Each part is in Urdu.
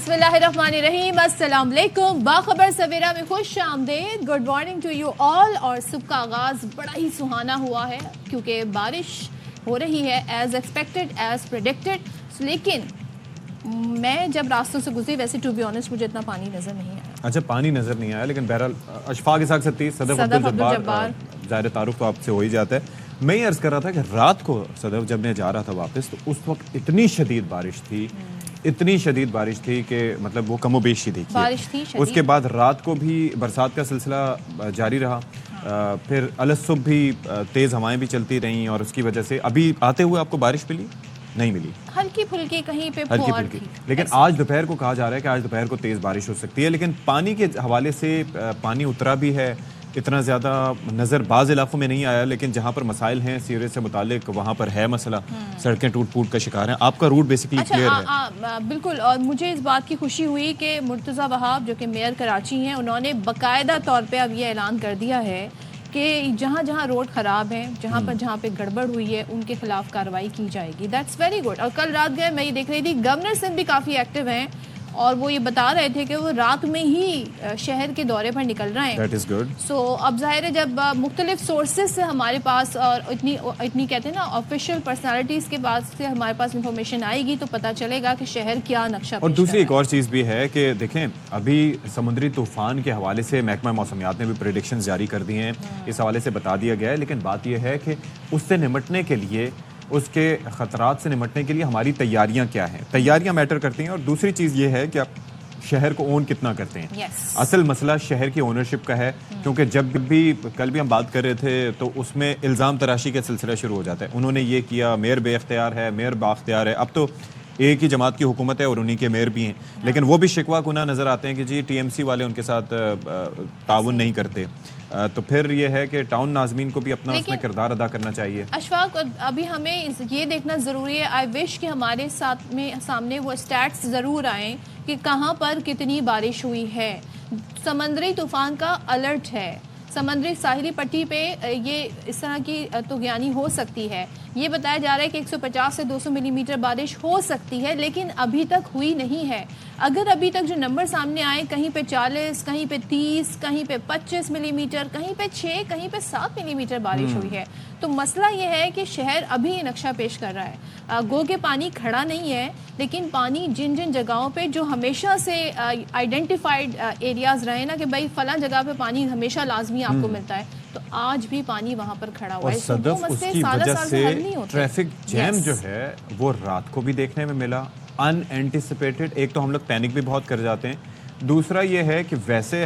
بسم اللہ الرحمن الرحیم، السلام علیکم، باخبر سویرا میں خوش آمدید. Good morning to you all. اور صبح کا آغاز بڑا ہی سہانا ہوا ہے کیونکہ بارش ہو رہی ہے ایز ایکسپیکٹڈ، ایز پریڈکٹڈ. لیکن میں جب راستوں سے گزری، ویسے ٹو بی آنیسٹ مجھے اتنا پانی نظر نہیں آیا. اچھا، پانی نظر نہیں آیا، لیکن بہرحال اشفاق اسحاق ستی، صدف عبدالجبار، ظاہر تعارف تو آپ سے ہو ہی جاتا ہے. میں یہ عرض کر رہا تھا کہ رات کو صدف جب میں جا رہا تھا واپس، تو اس وقت اتنی شدید بارش تھی، اتنی شدید بارش تھی کہ مطلب وہ کم و بیش ہی دیکھی. اس کے بعد رات کو بھی برسات کا سلسلہ جاری رہا. پھر الصبح بھی تیز ہوائیں بھی چلتی رہیں، اور اس کی وجہ سے ابھی آتے ہوئے آپ کو بارش ملی نہیں ملی، ہلکی پھلکی کہیں پہ ہلکی پھلکی. لیکن آج دوپہر کو کہا جا رہا ہے کہ آج دوپہر کو تیز بارش ہو سکتی ہے. لیکن پانی کے حوالے سے پانی اترا بھی ہے، اتنا زیادہ نظر بعض علاقوں میں نہیں آیا، لیکن جہاں پر مسائل ہیں سیوریج سے متعلق وہاں پر ہے مسئلہ. سڑکیں ٹوٹ پھوٹ کا شکار ہیں. آپ کا روٹ بیسیکلی کلیئر ہے. بالکل. اور مجھے اس بات کی خوشی ہوئی کہ مرتضیٰ وہاب جو کہ میئر کراچی ہیں، انہوں نے باقاعدہ طور پہ اب یہ اعلان کر دیا ہے کہ جہاں جہاں روڈ خراب ہیں، جہاں پہ گڑبڑ ہوئی ہے، ان کے خلاف کارروائی کی جائے گی. That's very good. اور کل رات گئے میں یہ دیکھ رہی تھی گورنر سندھ بھی کافی ایکٹیو ہیں، اور وہ یہ بتا رہے تھے کہ وہ رات میں ہی شہر کے دورے پر نکل رہے ہیں. That is good. سو اب ظاہر ہے جب مختلف سورسز سے ہمارے پاس اور اتنی کہتے ہیں نا آفیشیل پرسنالٹیز کے بعد سے ہمارے پاس انفارمیشن آئے گی تو پتہ چلے گا کہ شہر کیا نقشہ. اور دوسری ایک اور چیز بھی ہے کہ دیکھیں، ابھی سمندری طوفان کے حوالے سے محکمہ موسمیات نے بھی پریڈکشنز جاری کر دی ہیں. اس حوالے سے بتا دیا گیا ہے. لیکن بات یہ ہے کہ اس سے نمٹنے کے لیے، اس کے خطرات سے نمٹنے کے لیے ہماری تیاریاں کیا ہیں. تیاریاں میٹر کرتی ہیں. اور دوسری چیز یہ ہے کہ آپ شہر کو اون کتنا کرتے ہیں. اصل مسئلہ شہر کی اونرشپ کا ہے. کیونکہ جب بھی کل بھی ہم بات کر رہے تھے تو اس میں الزام تراشی کا سلسلہ شروع ہو جاتا ہے. انہوں نے یہ کیا، میئر بے اختیار ہے، میئر بااختیار ہے. اب تو ایک ہی جماعت کی حکومت ہے اور انہی کے میئر بھی ہیں. لیکن وہ بھی شکوہ کناں نظر آتے ہیں کہ جی ٹی ایم سی والے ان کے ساتھ تعاون نہیں کرتے. تو پھر یہ ہے کہ ٹاؤن ناظمین کو بھی اپنا اس میں کردار ادا کرنا چاہیے. اشفاق، ابھی ہمیں یہ دیکھنا ضروری ہے. آئی وش کہ ہمارے سامنے وہ اسٹیٹس ضرور آئیں کہ کہاں پر کتنی بارش ہوئی ہے. سمندری طوفان کا الرٹ ہے. سمندری ساحلی پٹی پہ یہ اس طرح کی طغیانی ہو سکتی ہے. یہ بتایا جا رہا ہے کہ 150 سے 200 ملی میٹر بارش ہو سکتی ہے، لیکن ابھی تک ہوئی نہیں ہے. اگر ابھی تک جو نمبر سامنے آئے، کہیں پہ 40، کہیں پہ 30، کہیں پہ 25 ملی میٹر، کہیں پہ 6، کہیں پہ 7 ملی میٹر بارش ہوئی ہے، تو مسئلہ یہ ہے کہ شہر ابھی یہ نقشہ پیش کر رہا ہے. گو کہ پانی کھڑا نہیں ہے، لیکن پانی جن جگہوں پہ جو ہمیشہ سے آئیڈینٹیفائڈ ایریاز رہے نا کہ بھائی فلاں جگہ پہ پانی ہمیشہ لازمی آپ کو ملتا ہے، تو آج بھی پانی وہاں پر کھڑا ہوا ہے. اور صدف اس کی وجہ سے ٹریفک جیم جو ہے وہ رات کو بھی دیکھنے میں ملا، ان اینٹیسپیٹڈ. ایک تو ہم لوگ پینک بھی بہت کر جاتے ہیں. دوسرا یہ ہے کہ ویسے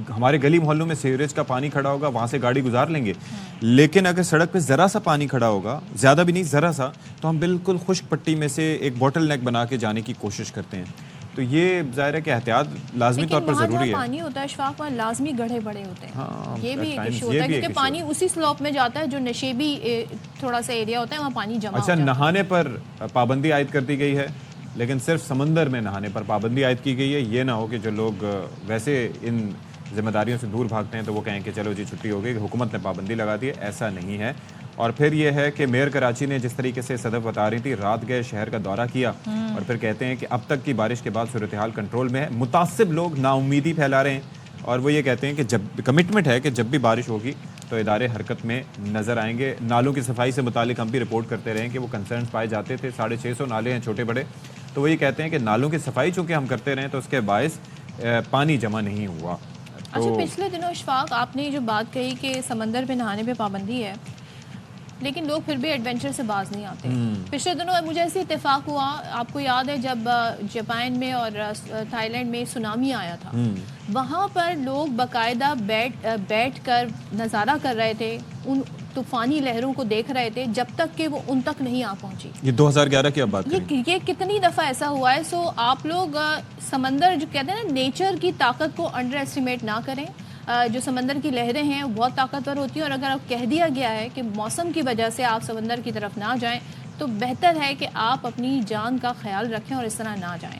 ہمارے گلی محلوں میں سیوریج کا پانی کھڑا ہوگا، وہاں سے گاڑی گزار لیں گے. لیکن اگر سڑک پہ ذرا سا پانی کھڑا ہوگا، زیادہ بھی نہیں ذرا سا، تو ہم بالکل خشک پٹی میں سے ایک بوٹل نیک بنا کے جانے کی کوشش کرتے ہیں. تو یہ ظاہر ہے کہ احتیاط لازمی طور پر ضروری ہے. پانی ہوتا ہے اشفاق، وہاں لازمی گڑھے بڑے ہوتے ہیں. یہ بھی ایک ایشو ہوتا ہے کیونکہ پانی اسی سلوپ میں جاتا ہے جو نشیبی تھوڑا سا ایریا ہوتا ہے، وہاں پانی جمع ہوتا ہے. اچھا، نہانے پر پابندی عائد کر دی گئی ہے، لیکن صرف سمندر میں نہانے پر پابندی عائد کی گئی ہے. یہ نہ ہو کہ جو لوگ ویسے ان ذمہ داریوں سے دور بھاگتے ہیں تو وہ کہیں کہ چلو جی چھٹی ہو گئی، حکومت نے پابندی لگا دی ہے. ایسا نہیں ہے. اور پھر یہ ہے کہ میئر کراچی نے جس طریقے سے صدف بتا رہی تھی، رات گئے شہر کا دورہ کیا اور پھر کہتے ہیں کہ اب تک کی بارش کے بعد صورتحال کنٹرول میں ہے. متعصب لوگ نا امیدی پھیلا رہے ہیں اور وہ یہ کہتے ہیں کہ جب کمٹمنٹ ہے کہ جب بھی بارش ہوگی تو ادارے حرکت میں نظر آئیں گے. نالوں کی صفائی سے متعلق ہم بھی رپورٹ کرتے رہے ہیں کہ وہ کنسرنز پائے جاتے تھے. 650 نالے ہیں چھوٹے بڑے. تو وہ یہ کہتے ہیں کہ نالوں کی صفائی چونکہ ہم کرتے رہے تو اس کے باعث پانی جمع نہیں ہوا. اچھا، پچھلے دنوں اشفاق آپ نے جو بات کہی کہ سمندر پہ نہانے پہ پابندی ہے، لیکن لوگ پھر بھی ایڈونچر سے باز نہیں آتے. پچھلے دنوں مجھے ایسے اتفاق ہوا، آپ کو یاد ہے جب جاپان میں اور تھائی لینڈ میں سونامی آیا تھا، وہاں پر لوگ باقاعدہ بیٹھ کر نظارہ کر رہے تھے، ان طوفانی لہروں کو دیکھ رہے تھے جب تک کہ وہ ان تک نہیں آ پہنچی. یہ 2011 کی اب بات ہے، یہ کتنی دفعہ ایسا ہوا ہے. سو آپ لوگ سمندر جو کہتے ہیں نا نیچر کی طاقت کو انڈر ایسٹیمیٹ نہ کریں. جو سمندر کی لہریں ہیں بہت طاقتور ہوتی ہیں، اور اگر اب کہہ دیا گیا ہے کہ موسم کی وجہ سے آپ سمندر کی طرف نہ جائیں تو بہتر ہے کہ آپ اپنی جان کا خیال رکھیں اور اس طرح نہ جائیں.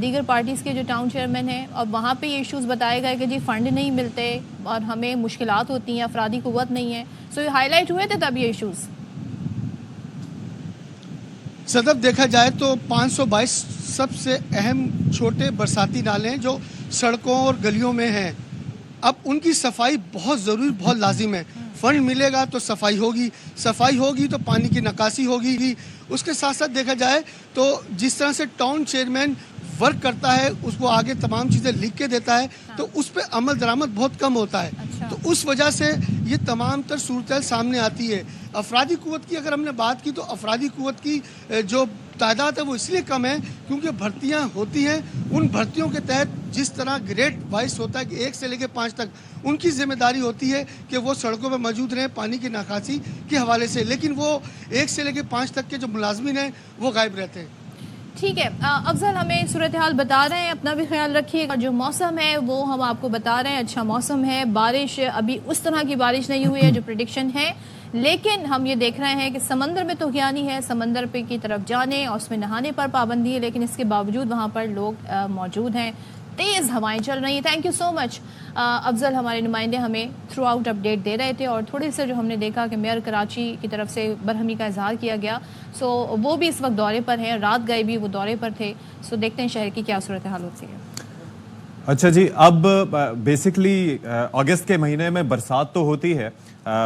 دیگر پارٹیز کے جو ٹاؤن چیئرمین ہیں, اور وہاں پہ یہ ایشوز بتائے گئے کہ جی فنڈ نہیں ملتے اور ہمیں مشکلات ہوتی ہیں, افرادی قوت نہیں ہے. سو یہ ہائی لائٹ ہوئے تھے تب یہ ایشوز. صدف دیکھا جائے تو 522 سب سے اہم چھوٹے برساتی نالے ہیں جو سڑکوں اور گلیوں میں ہیں. اب ان کی صفائی بہت ضروری, بہت لازم ہے. فنڈ ملے گا تو صفائی ہوگی تو پانی کی نکاسی ہوگی. اس کے ساتھ ساتھ دیکھا جائے تو جس طرح سے ٹاؤن چیئرمین ورک کرتا ہے, اس کو آگے تمام چیزیں لکھ کے دیتا ہے, تو اس پہ عمل درآمد بہت کم ہوتا ہے. تو اس وجہ سے یہ تمام تر صورتحال سامنے آتی ہے. افرادی قوت کی اگر ہم نے بات کی تو افرادی قوت کی جو تعداد ہے وہ اس لیے کم ہے کیونکہ بھرتیاں ہوتی ہیں. ان بھرتیوں کے تحت جس طرح گریڈ وائز ہوتا ہے کہ 1 سے لے کے 5 تک ان کی ذمہ داری ہوتی ہے کہ وہ سڑکوں پہ موجود رہیں پانی کی نکاسی کے حوالے سے, لیکن وہ 1 سے لے کے 5 تک کے جو ملازمین ہیں وہ غائب رہتے ہیں. ٹھیک ہے, افضل ہمیں صورتحال بتا رہے ہیں, اپنا بھی خیال رکھیے گا. جو موسم ہے وہ ہم آپ کو بتا رہے ہیں, اچھا موسم ہے, بارش ابھی اس طرح کی بارش نہیں ہوئی ہے جو پریڈکشن ہے, لیکن ہم یہ دیکھ رہے ہیں کہ سمندر میں طغیانی ہے, سمندر پہ کی طرف جانے اور اس میں نہانے پر پابندی ہے, لیکن اس کے باوجود وہاں پر لوگ موجود ہیں. تیز ہوائیں چل رہی ہیں. تھینک یو سو مچ افضل, ہمارے نمائندے ہمیں تھرو آؤٹ اپڈیٹ دے رہے تھے. اور تھوڑے سے جو ہم نے دیکھا کہ میئر کراچی کی طرف سے برہمی کا اظہار کیا گیا, سو وہ بھی اس وقت دورے پر ہیں, رات گئے بھی وہ دورے پر تھے. سو دیکھتے ہیں شہر کی کیا صورتحال ہوتی ہے. اچھا جی, اب بیسکلی اگست کے مہینے میں برسات تو ہوتی ہے,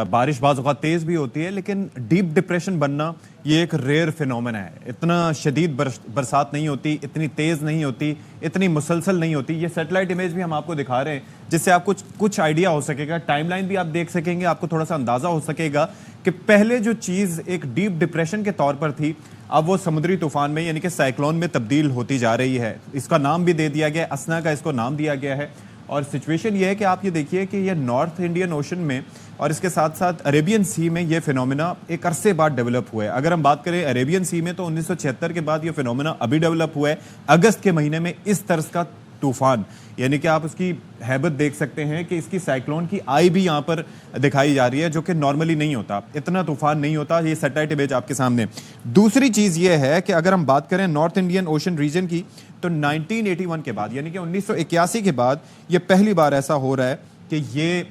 بارش بعض اوقات تیز بھی ہوتی ہے, لیکن ڈیپ ڈپریشن بننا یہ ایک ریئر فینومنا ہے. اتنا شدید برسات نہیں ہوتی, اتنی تیز نہیں ہوتی, اتنی مسلسل نہیں ہوتی. یہ سیٹلائٹ امیج بھی ہم آپ کو دکھا رہے ہیں جس سے آپ کچھ آئیڈیا ہو سکے گا, ٹائم لائن بھی آپ دیکھ سکیں گے, آپ کو تھوڑا سا اندازہ ہو سکے گا کہ پہلے جو چیز ایک ڈیپ ڈپریشن کے طور پر تھی اب وہ سمندری طوفان میں یعنی کہ سائیکلون میں تبدیل ہوتی جا رہی ہے. اس کا نام بھی دے دیا گیا ہے, اسنا کا اس کو نام دیا گیا ہے. اور سچویشن یہ ہے کہ آپ یہ دیکھیے کہ یہ نارتھ انڈین اوشن میں اور اس کے ساتھ ساتھ عربین سی میں یہ فینومینا ایک عرصے بعد ڈیولپ ہوا ہے. اگر ہم بات کریں عربین سی میں تو 1976 کے بعد یہ فینومینا ابھی ڈیولپ ہوا ہے. اگست کے مہینے میں اس طرز کا طوفان, یعنی کہ آپ اس کی ہیبت دیکھ سکتے ہیں کہ اس کی سائیکلون کی آئی بھی یہاں پر دکھائی جا رہی ہے جو کہ نارملی نہیں ہوتا, اتنا طوفان نہیں ہوتا. یہ سیٹلائٹ امیج آپ کے سامنے. دوسری چیز یہ ہے کہ اگر ہم بات کریں نارتھ انڈین اوشن ریجن کی تو 1981 کے بعد یعنی کہ 1981 کے بعد یہ پہلی بار ایسا ہو رہا ہے کہ یہ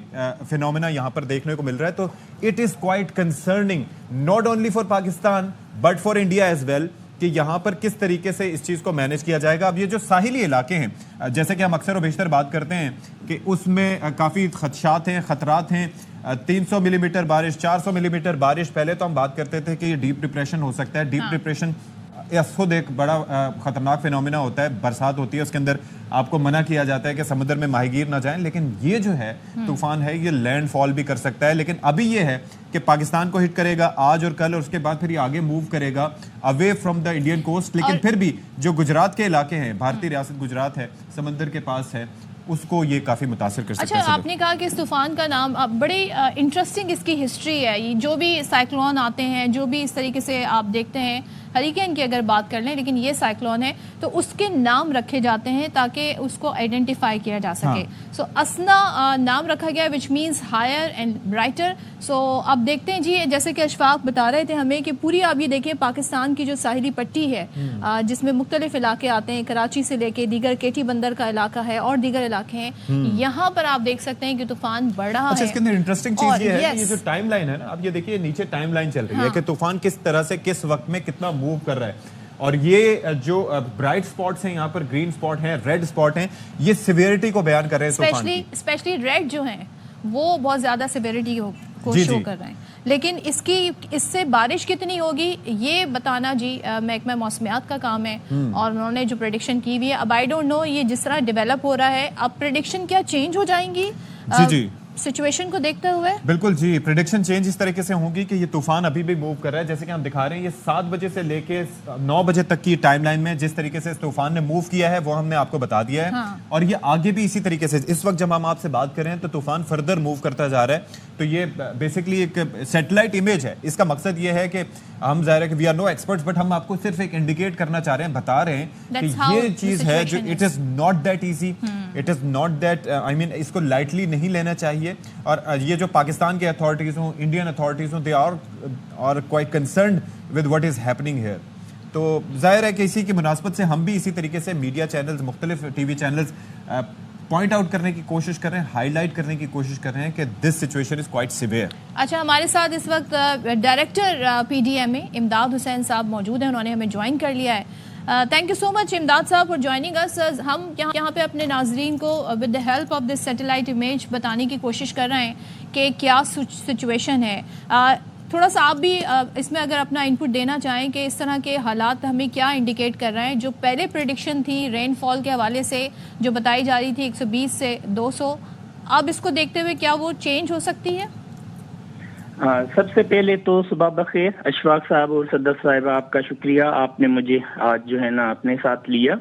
فینومینا یہاں پر دیکھنے کو مل رہا ہے. تو it is quite concerning not only for Pakistan but for India as well کہ یہاں پر کس طریقے سے اس چیز کو مینیج کیا جائے گا. اب یہ جو ساحلی علاقے ہیں جیسے کہ ہم اکثر و بیشتر بات کرتے ہیں کہ اس میں کافی خدشات ہیں, خطرات ہیں. 300 ملی میٹر بارش, 400 ملی میٹر بارش, پہلے تو ہم بات کرتے تھے کہ یہ ڈیپ ڈپریشن ہو سکتا ہے. ڈیپ ڈپریشن خود ایک بڑا خطرناک فینومینا ہوتا ہے. برسات ہوتی ہے اس کے اندر آپ کو منع کیا جاتا ہے کہ سمندر میں ماہی گیر نہ جائیں, لیکن یہ جو ہے طوفان ہے یہ لینڈ فال بھی کر سکتا ہے. لیکن ابھی یہ ہے کہ پاکستان کو ہٹ کرے گا آج اور کل, اور اس کے بعد پھر یہ آگے موو کرے گا away from the Indian coast. لیکن پھر بھی جو گجرات کے علاقے ہیں, بھارتی ریاست گجرات ہے, سمندر کے پاس ہے, اس کو یہ کافی متاثر کر سکتا ہے. اچھا, آپ نے کہا کہ اس طوفان کا نام, بڑی انٹرسٹنگ اس کی ہسٹری ہے. یہ جو بھی سائیکلون آتے ہیں, جو بھی اس طریقے سے آپ دیکھتے ہیں, ہریکین کی اگر بات کر لیں, لیکن یہ سائیکلون ہے تو اس کے نام رکھے جاتے ہیں تاکہ اس کو آئیڈینٹیفائی کیا جا سکے. سو اسنا نام رکھا گیا which means higher and brighter. So اب دیکھتے ہیں جی, جیسے کہ اشفاق بتا رہے تھے ہمیں کہ پوری آپ یہ دیکھیں پاکستان کی جو ساحلی پٹی ہے جس میں مختلف علاقے آتے ہیں, کراچی سے لے کے دیگر کیٹی بندر کا علاقہ ہے اور دیگر علاقے ہیں, یہاں پر آپ دیکھ سکتے ہیں کہ طوفان بڑا ہے. اس کے اندر انٹرسٹنگ چیز یہ ہے کہ یہ جو ٹائم لائن ہے نا, اب یہ دیکھیے نیچے ٹائم لائن چل رہی ہے کہ طوفان کس طرح سے کس وقت میں کتنا موو کر رہا ہے. اور یہ جو برائٹ سپاٹس ہیں یہاں پر, گرین سپاٹ ہیں, ریڈ سپاٹ ہیں, یہ سیویرٹی کو بیان کر رہے ہیں طوفان کی. اسپیشلی ریڈ جو ہیں وہ بہت زیادہ سیویرٹی کو شو کر رہے ہیں. لیکن اس سے بارش کتنی ہوگی یہ بتانا جی محکمہ موسمیات کا کام ہے, اور انہوں نے جو پریڈکشن کی ہوئی ہے. اب آئی ڈونٹ نو یہ جس طرح ڈیولپ ہو رہا ہے اب پریڈکشن کیا چینج ہو جائیں گی جی سچویشن کو دیکھتے ہوئے. بالکل جی, پریڈکشن چینج اس طریقے سے ہوگی کہ یہ طوفان ابھی بھی موو کر رہا ہے. جیسے کہ ہم دکھا رہے ہیں یہ 7 بجے سے لے کے 9 بجے تک کی ٹائم لائن میں جس طریقے سے اس طوفان نے موو کیا ہے وہ ہم نے آپ کو بتا دیا ہے. اور یہ آگے بھی اسی طریقے سے, اس وقت جب ہم آپ سے بات کر رہے ہیں تو طوفان فردر موو کرتا جا رہا ہے. تو یہ بیسکلی ایک سیٹلائٹ امیج ہے. اس کا مقصد یہ ہے کہ ہم ظاہر ہے کہ we are no experts but ہم آپ کو صرف ایک انڈیکیٹ کرنا چاہ رہے ہیں, بتا رہے ہیں کہ یہ چیز ہے جو it is not that easy, it is not that I mean اس کو لائٹلی نہیں لینا چاہیے. اور یہ جو پاکستان کے اتھارٹیز ہوں, انڈین اتھارٹیز ہوں, they are quite concerned with what is happening here. تو ظاہر ہے کہ اسی کی مناسبت سے ہم بھی اسی طریقے سے میڈیا چینلز, مختلف T V channels point out کرنے کی کوشش کر رہے ہیں, ہائی لائٹ کرنے کی کوشش کر رہے ہیں کہ this situation is quite severe. اچھا, ہمارے ساتھ اس وقت ڈائریکٹر پی ڈی ایم اے امداد حسین صاحب موجود ہیں, انہوں نے ہمیں جوائن کر لیا ہے. تھینک یو سو مچ امداد صاحب فار جوائننگ اس. ہم یہاں پہ اپنے ناظرین کو with the help of this satellite image بتانے کی کوشش کر رہے ہیں کہ کیا سچویشن ہے. تھوڑا سا آپ بھی اس میں اگر اپنا انپٹ دینا چاہیں کہ اس طرح کے حالات ہمیں کیا انڈیکیٹ کر رہے ہیں. جو پہلے پریڈکشن تھی رین فال کے حوالے سے جو بتائی جا رہی تھی 120 سے 200, اب اس کو دیکھتے ہوئے کیا وہ چینج ہو سکتی ہے؟ سب سے پہلے تو صبح بخیر اشفاق صاحب اور صدف صاحبہ, آپ کا شکریہ, آپ نے مجھے آج جو ہے نا اپنے ساتھ لیا.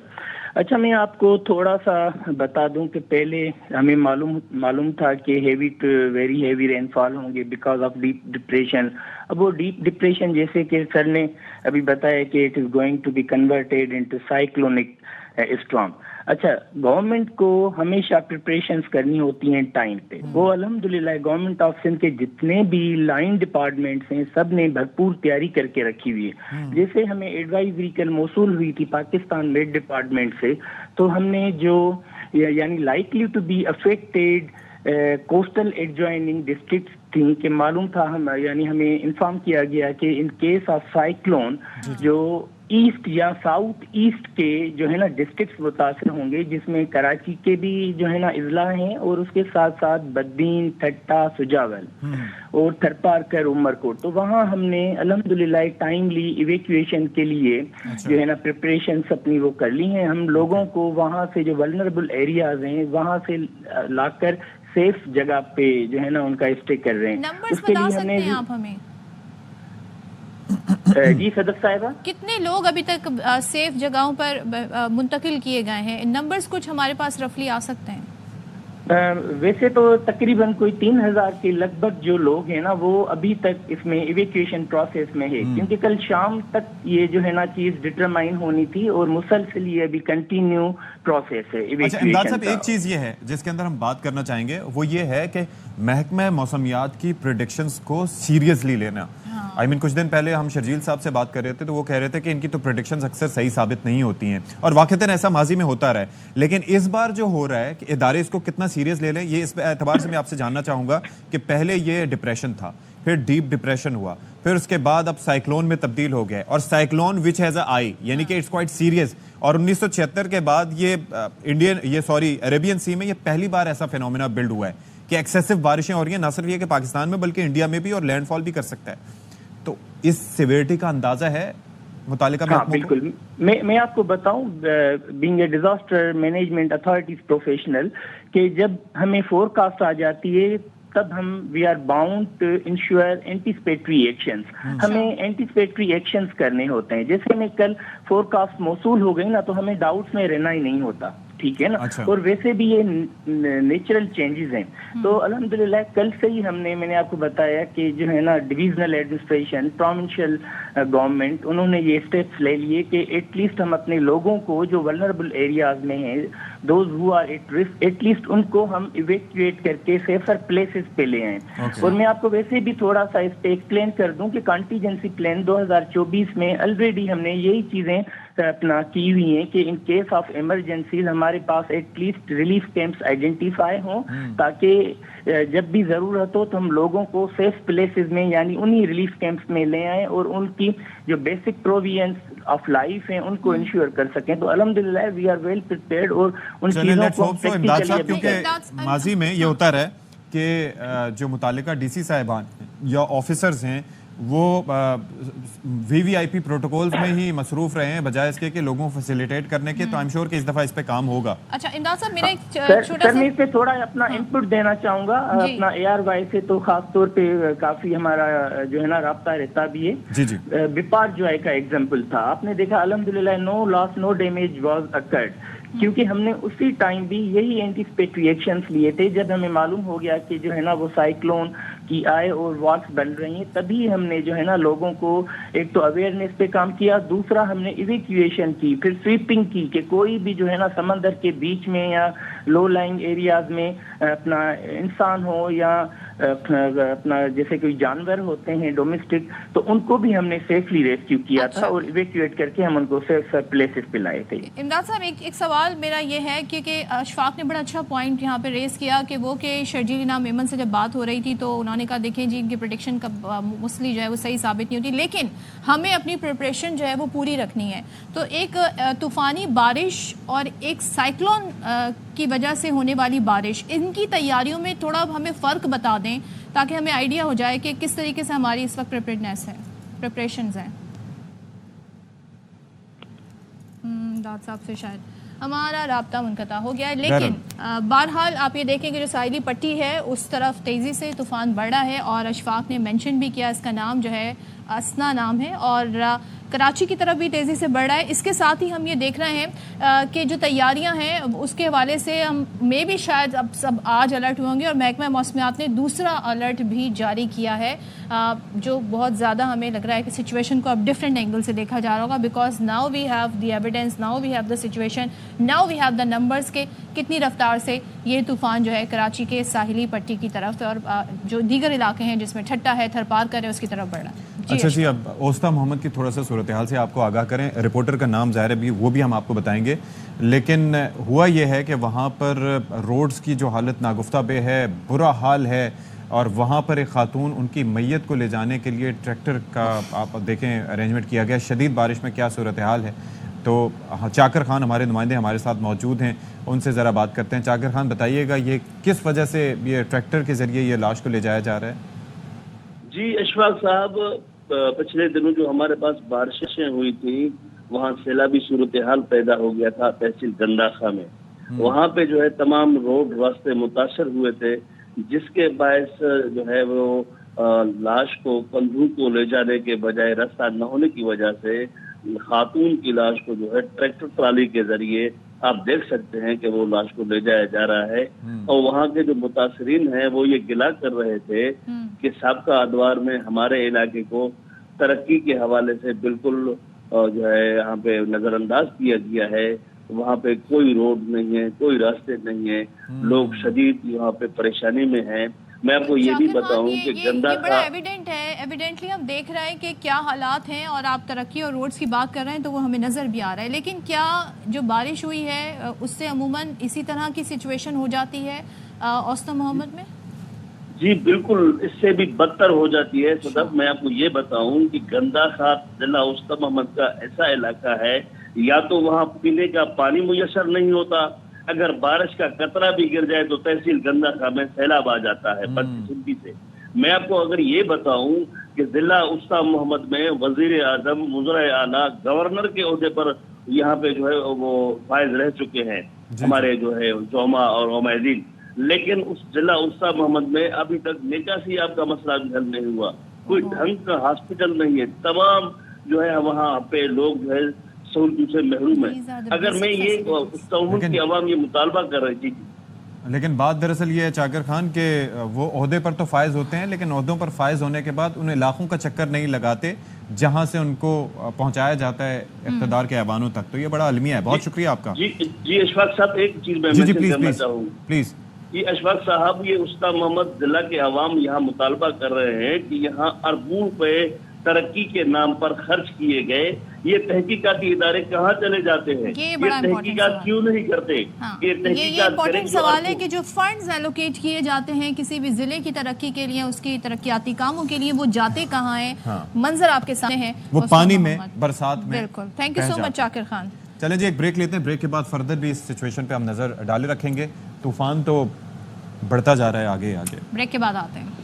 اچھا, میں آپ کو تھوڑا سا بتا دوں کہ پہلے ہمیں معلوم تھا کہ heavy to very heavy rainfall ہوں گے بیکاز آف ڈیپ ڈپریشن. اب وہ ڈیپ ڈپریشن جیسے کہ سر نے ابھی بتایا کہ it is going to be converted into cyclonic storm. اچھا, گورنمنٹ کو ہمیشہ پریپریشنز کرنی ہوتی ہیں ٹائم پہ. وہ الحمدللہ گورنمنٹ آف سندھ کے جتنے بھی لائن ڈپارٹمنٹس ہیں سب نے بھرپور تیاری کر کے رکھی ہوئی ہے. جیسے ہمیں ایڈوائزری کل موصول ہوئی تھی پاکستان میڈ ڈپارٹمنٹ سے, تو ہم نے جو یعنی likely to be affected coastal adjoining districts تھیں کہ معلوم تھا یعنی ہمیں انفارم کیا گیا کہ ان کیس آف سائیکلون جو ایسٹ یا ساؤتھ ایسٹ کے جو ہے نا ڈسٹرکٹس متاثر ہوں گے, جس میں کراچی کے بھی جو ہے نا اضلاع ہیں اور اس کے ساتھ ساتھ بدین, ٹھٹا, سجاول اور تھرپارکر, عمرکوٹ. تو وہاں ہم نے الحمدللہ ٹائملی ایویکویشن کے لیے جو ہے نا پریپریشنس اپنی وہ کر لی ہیں. ہم لوگوں کو وہاں سے جو ولنریبل ایریاز ہیں وہاں سے لا کر سیف جگہ پہ جو ہے نا ان کا اسٹے کر رہے ہیں. نمبرز بتا سکتے ہیں آپ ہمیں؟ جی صدف صاحبہ, کتنے لوگ ابھی تک سیف جگہوں پر منتقل کیے گئے ہیں؟ نمبرز کچھ ہمارے پاس رفلی آ سکتے ہیں؟ ویسے تو تقریباً کوئی 3000 کے لگ بھگ جو لوگ ہیں نا وہ ابھی تک اس میں ایویکویشن پروسیس میں ہے, کیونکہ کل شام تک یہ جو ہے نا چیز ڈٹرمائن ہونی تھی اور مسلسل یہ ابھی کنٹینیو پروسیس ہے اچھا امداد صاحب, ایک چیز یہ ہے جس کے اندر ہم بات کرنا چاہیں گے وہ یہ ہے کہ محکمہ موسمیات کی پریڈکشنز کو سیریسلی لینا. کچھ دن پہلے ہم شرجیل صاحب سے بات کر رہے تھے تو وہ کہہ رہے تھے کہ ان کی تو پریڈکشنز اکثر صحیح ثابت نہیں ہوتی ہیں, اور واقعتاً ایسا ماضی میں ہوتا رہا ہے. لیکن اس بار جو ہو رہا ہے کہ ادارے اس کو کتنا سیریس لے لیں, یہ اس اعتبار سے میں آپ سے جاننا چاہوں گا کہ پہلے یہ ڈپریشن تھا, پھر ڈیپ ڈپریشن ہوا, پھر اس کے بعد اب سائیکلون میں تبدیل ہو گیا, اور سائیکلون وچ ہیز اے آئی, یعنی کہ اٹس کوائٹ سیریس. اور 1976 کے بعد یہ عربین سی میں یہ پہلی بار ایسا فینومینا بلڈ ہوا ہے کہ ایکسیسو بارشیں ہو رہی ہیں, نہ صرف یہ کہ پاکستان میں بلکہ انڈیا میں بھی, اور لینڈ فال بھی کر سکتا ہے. تو اس سیویرٹی کا اندازہ ہے متعلقہ محکموں کو؟ بالکل, میں آپ کو بتاؤں being a disaster management authorities professional کہ جب ہمیں فور کاسٹ آ جاتی ہے تب ہم we are bound to ensure anticipatory actions. ہمیں اینٹیسپیٹری ایکشنز کرنے ہوتے ہیں. جیسے ہمیں کل فور کاسٹ موصول ہو گئی نا تو ہمیں ڈاؤٹس میں رہنا ہی نہیں ہوتا, ٹھیک ہے نا. اور ویسے بھی یہ نیچرل چینجز ہیں. تو الحمدللہ کل سے ہی میں نے آپ کو بتایا کہ جو ہے نا ڈویژنل ایڈمنسٹریشن, پروونشل گورنمنٹ, انہوں نے یہ اسٹیپس لے لیے کہ ایٹ لیسٹ ہم اپنے لوگوں کو جو ولنریبل ایریاز میں ہیں, those who are at risk, at least ان کو ہم ایویکویٹ کر کے سیفر پلیسز پہ لے آئیں. اور میں آپ کو ویسے بھی تھوڑا سا اس پہ ایکسپلین کر دوں کہ کانٹیجنسی پلان 2024 میں آلریڈی ہم نے یہی چیزیں اپنا کی ہوئی ہیں کہ ان کیس آف ایمرجنسیز ہمارے پاس at least relief camps identify ہوں, تاکہ جب بھی ضرورت ہو تو ہم لوگوں کو سیف پلیسز میں یعنی انہی ریلیف کیمپس میں لے آئیں اور ان کی جو بیسک پروویژنس آف لائف ہیں ان کو انشور کر سکیں. تو الحمدللہ وی آر ویل پریپیئرڈ. اور ان چیزوں کو کیونکہ ماضی میں یہ ہوتا رہا کہ جو متعلقہ ڈی سی صاحبان یا آفیسرز ہیں وہ وی وی آئی پی پروٹوکولز میں ہی مصروف رہے ہیں بجائے اس کے کہ لوگوں کو فیسیلیٹیٹ کرنے کے. تو آئی ایم شیور کہ اس دفعہ اس پہ کام ہوگا. اچھا امداد صاحب, میرا ایک چھوٹا سا میں اس پہ تھوڑا اپنا انپٹ دینا چاہوں گا. اپنا اے آر وائی سے تو خاص طور پہ کافی ہمارا جو ہے نا رابطہ رہتا بھی ہے. جی جی, بپار جو ہے کا ایگزامپل تھا, آپ نے دیکھا الحمدللہ نو لاس نو ڈیمیج واز اکرڈ, کیونکہ ہم نے اسی ٹائم بھی یہی اینٹیسپیٹری ایکشنز لیے تھے. جب ہمیں معلوم ہو گیا کہ جو ہے نا وہ سائیکلون کی آئے اور واٹس بن رہی ہیں, تبھی ہم نے جو ہے نا لوگوں کو ایک تو اویئرنیس پہ کام کیا, دوسرا ہم نے ایویکویشن کی, پھر سویپنگ کی کہ کوئی بھی جو ہے نا سمندر کے بیچ میں یا لو لائنگ ایریاز میں اپنا انسان ہو یا اپنا جیسے کوئی جانور ہوتے ہیں ڈومیسٹک، تو ان کو بھی ہم نے سیفلی ریسکیو کیا تھا اور ایویکویٹ کر کے ہم ان کو سیف پلیسز پہ لائے تھے۔ امداد صاحب ایک سوال میرا یہ ہے کہ اشفاق نے بڑا اچھا پوائنٹ یہاں پہ ریز کیا کہ شرجیل انعام میمن سے جب بات ہو رہی تھی تو انہوں نے کہا دیکھیں جی ان کی پریڈکشن کا موسٹلی جو ہے وہ صحیح ثابت نہیں ہوتی، لیکن ہمیں اپنی پریپریشن جو ہے وہ پوری رکھنی ہے۔ تو ایک طوفانی بارش اور ایک سائیکلون کی وجہ سے ہونے والی بارش، ان کی تیاریوں میں تھوڑا ہمیں فرق بتا دیں تاکہ ہمیں آئیڈیا ہو جائے کہ کس طریقے سے ہماری اس وقت پریپریشنز ہیں۔ داد صاحب سے شاید ہمارا رابطہ منقطع ہو گیا ہے، لیکن بہرحال آپ یہ دیکھیں کہ جو ساحلی پٹی ہے اس طرف تیزی سے طوفان بڑھ رہا ہے، اور اشفاق نے مینشن بھی کیا، اس کا نام جو ہے اسنا نام ہے اور کراچی کی طرف بھی تیزی سے بڑھ رہا ہے۔ اس کے ساتھ ہی ہم یہ دیکھ رہے ہیں کہ جو تیاریاں ہیں اس کے حوالے سے ہم میں بھی شاید اب سب آج الرٹ ہوں گے، اور محکمہ موسمیات نے دوسرا الرٹ بھی جاری کیا ہے جو بہت زیادہ ہمیں لگ رہا ہے کہ سچویشن کو اب ڈفرینٹ اینگل سے دیکھا جا رہا ہوگا، because now we have the evidence, now we have the situation, now we have the numbers کے کتنی رفتار سے یہ طوفان جو ہے کراچی کے ساحلی پٹی کی طرف اور جو دیگر علاقے ہیں جس میں ٹھٹا ہے، تھرپارکر ہے، اس کی طرف بڑھ رہا ہے۔ اچھا جی، اب اوستا محمد کی تھوڑا سا صورتحال سے آپ کو آگاہ کریں، رپورٹر کا نام ظاہر ہے بھی وہ بھی ہم آپ کو بتائیں گے، لیکن ہوا یہ ہے کہ وہاں پر روڈز کی جو حالت ناگفتہ بے ہے، برا حال ہے، اور وہاں پر ایک خاتون ان کی میت کو لے جانے کے لیے ٹریکٹر کا آپ دیکھیں ارینجمنٹ کیا گیا۔ شدید بارش میں کیا صورتحال ہے، تو چاکر خان ہمارے نمائندے ہمارے ساتھ موجود ہیں، ان سے ذرا بات کرتے ہیں۔ چاکر خان بتائیے گا یہ کس وجہ سے یہ ٹریکٹر کے ذریعے یہ لاش کو لے جایا جا رہا ہے؟ جی اشفاق صاحب، پچھلے دنوں جو ہمارے پاس بارشیں ہوئی تھی وہاں سیلابی صورتحال پیدا ہو گیا تھا تحصیل گنداخا میں، وہاں پہ جو ہے تمام روڈ راستے متاثر ہوئے تھے، جس کے باعث جو ہے وہ لاش کو کندھو کو لے جانے کے بجائے راستہ نہ ہونے کی وجہ سے خاتون کی لاش کو جو ہے ٹریکٹر ٹرالی کے ذریعے آپ دیکھ سکتے ہیں کہ وہ لاش کو لے جایا جا رہا ہے، اور وہاں کے جو متاثرین ہیں وہ یہ گلا کر رہے تھے کہ سابقہ ادوار میں ہمارے علاقے کو ترقی کے حوالے سے بالکل جو ہے یہاں پہ نظر انداز کیا گیا ہے، وہاں پہ کوئی روڈ نہیں ہے، کوئی راستے نہیں ہیں، لوگ شدید یہاں پہ پریشانی میں ہیں۔ میں آپ کو یہ بھی بتاؤں کہ گندا بڑا ایویڈنٹ ہے، ایویڈنٹلی ہم دیکھ رہے ہیں کہ کیا حالات ہیں، اور آپ ترقی اور روڈز کی بات کر رہے ہیں تو وہ ہمیں نظر بھی آ رہا ہے، لیکن کیا جو بارش ہوئی ہے اس سے عموماً اسی طرح کی سچویشن ہو جاتی ہے اوستا محمد میں؟ جی بالکل، اس سے بھی بدتر ہو جاتی ہے صدف۔ میں آپ کو یہ بتاؤں کہ گنداخا ضلع اوستا محمد کا ایسا علاقہ ہے یا تو وہاں پینے کا پانی میسر نہیں ہوتا، اگر بارش کا قطرہ بھی گر جائے تو تحصیل گنداخا میں سیلاب آ جاتا ہے بدقسمتی سے۔ میں آپ کو اگر یہ بتاؤں کہ ضلع اوستا محمد میں وزیر اعظم، وزرائے اعلیٰ، گورنر کے عہدے پر یہاں پہ جو ہے وہ فائز رہ چکے ہیں ہمارے جو ہے زوما اور عمائدین، لیکن اس ضلع اوستا محمد میں ابھی تک نکاسی آپ کا مسئلہ بھی حل نہیں ہوا، کوئی ڈھنگ کا ہاسپٹل نہیں ہے، تمام جو ہے وہاں پہ لوگ جو ہے سہولتوں سے محروم ہیں۔ اگر میں یہ کی عوام یہ مطالبہ کر رہی تھی، لیکن بات دراصل یہ ہے چاکر خان کہ وہ عہدے پر تو فائز ہوتے ہیں، لیکن عہدوں پر فائز ہونے کے بعد انہیں علاقوں کا چکر نہیں لگاتے جہاں سے ان کو پہنچایا جاتا ہے اقتدار کے ایوانوں تک، تو یہ بڑا المیہ ہے۔ بہت شکریہ آپ کا۔ جی اشفاق صاحب، ایک چیز میں کرنا چاہوں گا پلیز۔ یہ اشفاق صاحب، یہ اوستا محمد ضلع کے عوام یہاں مطالبہ کر رہے ہیں کہ یہاں اربوں روپے ترقی کے نام پر خرچ کیے گئے، یہ تحقیقاتی ادارے کہاں چلے جاتے ہیں؟ یہ تحقیقات کیوں نہیں کرتے؟ یہ امپورٹنٹ سوال ہے کہ جو فنڈز ایلوکیٹ کیے جاتے ہیں کسی بھی ضلع کی ترقی کے لیے، اس کی ترقیاتی کاموں کے لیے، وہ جاتے کہاں ہیں؟ منظر آپ کے سامنے ہے، وہ پانی میں، برسات میں۔ بالکل، تھینک یو سو مچ چاکر خان۔ چلیں جی ایک بریک لیتے ہیں، بریک کے بعد فردر بھی اس سچویشن پہ ہم نظر ڈالے رکھیں گے۔ طوفان تو بڑھتا جا رہا ہے آگے آگے۔ بریک کے بعد آتے ہیں۔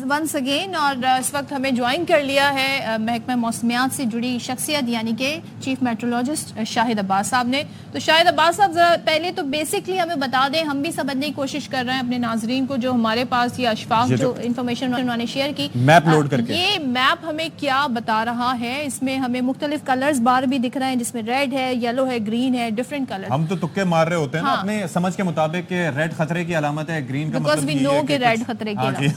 ونس اگین، اور اس وقت ہمیں جوائن کر لیا ہے محکمہ موسمیات سے جڑی شخصیت، یعنی کہ چیف میٹرولوجسٹ شاہد عباس صاحب نے۔ تو شاہد عباس صاحب ذرا پہلے تو بیسکلی ہمیں بتا دیں، ہم بھی سمجھنے کی کوشش کر رہے ہیں اپنے ناظرین کو جو ہمارے پاس یہ اشفاق جو انفارمیشن انہوں نے شیئر کی، میپ لوڈ کر کے، یہ میپ ہمیں کیا بتا رہا ہے؟ اس میں ہمیں مختلف کلرز بار بھی دکھ رہے ہیں، جس میں ریڈ ہے، یلو ہے، گرین ہے، ڈفرینٹ کلر۔ ہم تو تکے مار رہے ہوتے ہیں نا اپنے سمجھ کے مطابق کہ ریڈ خطرے کی علامت ہے، گرین کا مطلب بیکاز وی نو کہ ریڈ خطرے کی علامت۔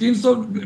300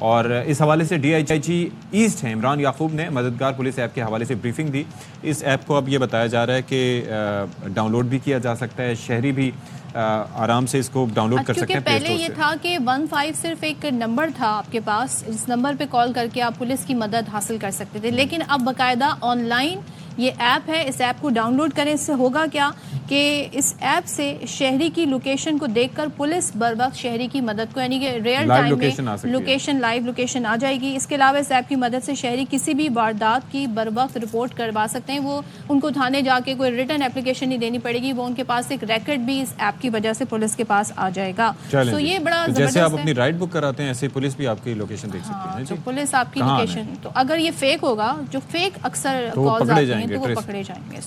اور اس حوالے سے DIG ایسٹ ہیں عمران یعقوب نے مددگار پولیس ایپ کے حوالے سے بریفنگ دی. اس ایپ کو اب یہ بتایا جا رہا ہے کہ ڈاؤن لوڈ بھی کیا جا سکتا ہے, شہری بھی آرام سے اس کو ڈاؤن لوڈ کر سکتے ہیں. پہلے یہ تھا کہ 15 صرف ایک نمبر تھا آپ کے پاس, اس نمبر پہ کال کر کے آپ پولیس کی مدد حاصل کر سکتے تھے, لیکن اب باقاعدہ آن لائن یہ ایپ ہے, اس ایپ کو ڈاؤن لوڈ کریں. اس سے ہوگا کیا کہ اس ایپ سے شہری کی لوکیشن کو دیکھ کر پولیس بر وقت شہری کی مدد کو, یعنی کہ ریئل ٹائم میں لوکیشن لائیو لوکیشن آ جائے گی. اس کے علاوہ اس ایپ کی مدد سے شہری کسی بھی واردات کی بر وقت رپورٹ کروا سکتے ہیں. وہ ان کو تھانے جا کے کوئی ریٹن اپلیکیشن نہیں دینی پڑے گی, وہ ان کے پاس ایک ریکارڈ بھی اس ایپ کی وجہ سے پولیس کے پاس آ جائے گا. تو یہ بڑا جیسے آپ اپنی رائڈ بک کراتے ہیں ایسے پولیس بھی آپ کی لوکیشن دیکھ سکتی ہے. تو پولیس آپ کی لوکیشن, تو اگر یہ فیک ہوگا, جو فیک اکثر کالز آتی ہیں تو وہ پکڑے جائیں گے.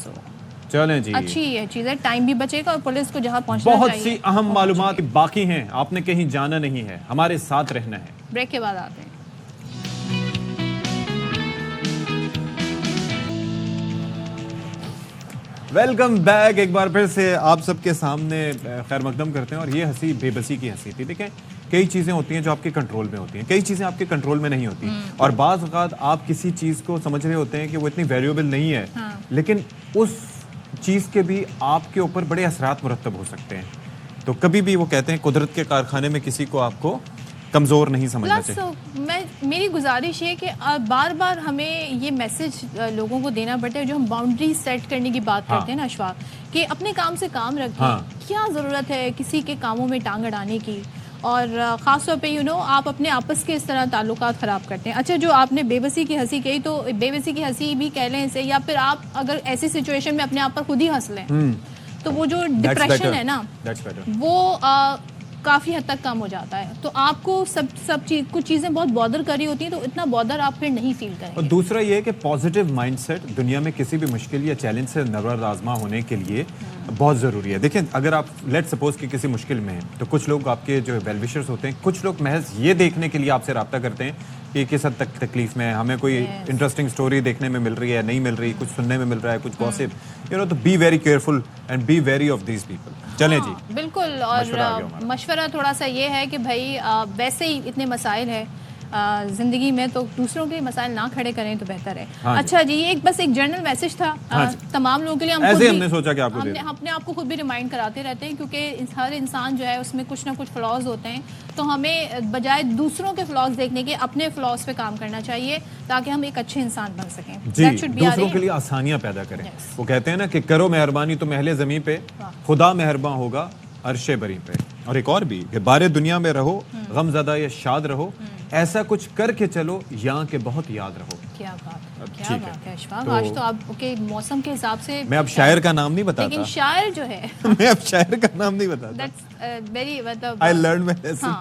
چلیں جی, اچھی یہ چیز ہے, ٹائم بھی بچے گا اور پولیس کو جہاں پہنچنا بہت چاہیے. سی اہم معلومات باقی ہیں, آپ نے کہیں جانا نہیں ہے, ہمارے ساتھ رہنا ہے. بریک کے بعد آتے ہیں. ویلکم بیک, ایک بار پھر سے آپ سب کے سامنے خیر مقدم کرتے ہیں. اور یہ ہنسی بے بسی کی ہنسی تھی. دیکھیں کئی چیزیں ہوتی ہیں جو آپ کے کنٹرول میں ہوتی ہیں, کئی چیزیں آپ کے کنٹرول میں نہیں ہوتی, اور بعض اوقات آپ کسی چیز کو سمجھ رہے ہوتے ہیں کہ وہ اتنی ویریبل نہیں ہے, لیکن اس چیز کے بھی آپ کے اوپر بڑے اثرات مرتب ہو سکتے ہیں. تو کبھی بھی وہ کہتے ہیں قدرت کے کارخانے میں کسی کو آپ کو کمزور نہیں سمجھنا چاہیے. میری گزارش ہے کہ بار بار ہمیں یہ میسج لوگوں کو دینا پڑتا ہے, جو ہم باؤنڈری سیٹ کرنے کی بات کرتے ہیں نا اشفاق, کہ اپنے کام سے کام رکھیں. کیا ضرورت ہے کسی کے کاموں میں ٹانگ اڑانے کی, اور خاص طور پہ آپ اپنے آپس کے اس طرح تعلقات خراب کرتے ہیں. اچھا, جو آپ نے بے بسی کی ہنسی کہی, تو بے بسی کی ہنسی بھی کہہ لیں اسے, یا پھر آپ اگر ایسی سچویشن میں اپنے آپ پر خود ہی ہنس لیں, تو وہ جو ڈپریشن ہے نا, وہ کافی حد تک کم ہو جاتا ہے. تو آپ کو سب چیز, کچھ چیزیں بہت بودر کر رہی ہوتی ہیں, تو اتنا بودر آپ پھر نہیں فیل کریں. اور دوسرا یہ ہے کہ پازیٹیو مائنڈ سیٹ دنیا میں کسی بھی مشکل یا چیلنج سے نبرد آزما ہونے کے لیے بہت ضروری ہے. دیکھیں اگر آپ لیٹ سپوز کہ کسی مشکل میں ہیں, تو کچھ لوگ آپ کے جو ویل وشرز ہوتے ہیں, کچھ لوگ محض یہ دیکھنے کے لیے آپ سے رابطہ کرتے ہیں کہ کس حد تک تکلیف میں ہے, ہمیں کوئی انٹرسٹنگ سٹوری دیکھنے میں مل رہی ہے, نہیں مل رہی, کچھ سننے میں مل رہا ہے, کچھ گوسپ, تو be very careful and be very of these people. چلیں جی, بالکل. اور مشورہ تھوڑا سا یہ ہے کہ بھائی ویسے ہی اتنے مسائل ہیں زندگی میں, تو دوسروں کے مسائل نہ کھڑے کریں تو بہتر ہے. اچھا جی, یہ بس ایک جنرل میسج تھا تمام لوگوں کے لیے. ہم نے سوچا کہ ہم اپنے آپ کو خود بھی ریمائنڈ کراتے رہتے ہیں, کیونکہ ہر انسان جو ہے اس میں کچھ نہ کچھ فلاز ہوتے ہیں, تو ہمیں بجائے دوسروں کے فلاز دیکھنے کے اپنے فلاز پہ کام کرنا چاہیے, تاکہ ہم ایک اچھے انسان بن سکیں. جی, دوسروں کے لیے آسانیاں پیدا کریں. وہ کہتے ہیں نا کہ کرو مہربانی تو اہل زمین پہ خدا مہرباں ہوگا عرش بری پہ. اور ایک اور بھی کہ بارے دنیا میں رہو, غم زدہ یا شاد رہو, ایسا کچھ کر کے چلو یہاں کے بہت یاد رہو. کیا بات ہے اشفاق, آج تو آپ کے موسم کے حساب سے, میں اب شاعر کا نام نہیں بتاتا, لیکن شاعر جو ہے میں اب شاعر کا نام نہیں بتاتا. That's very مطلب I learned my lesson.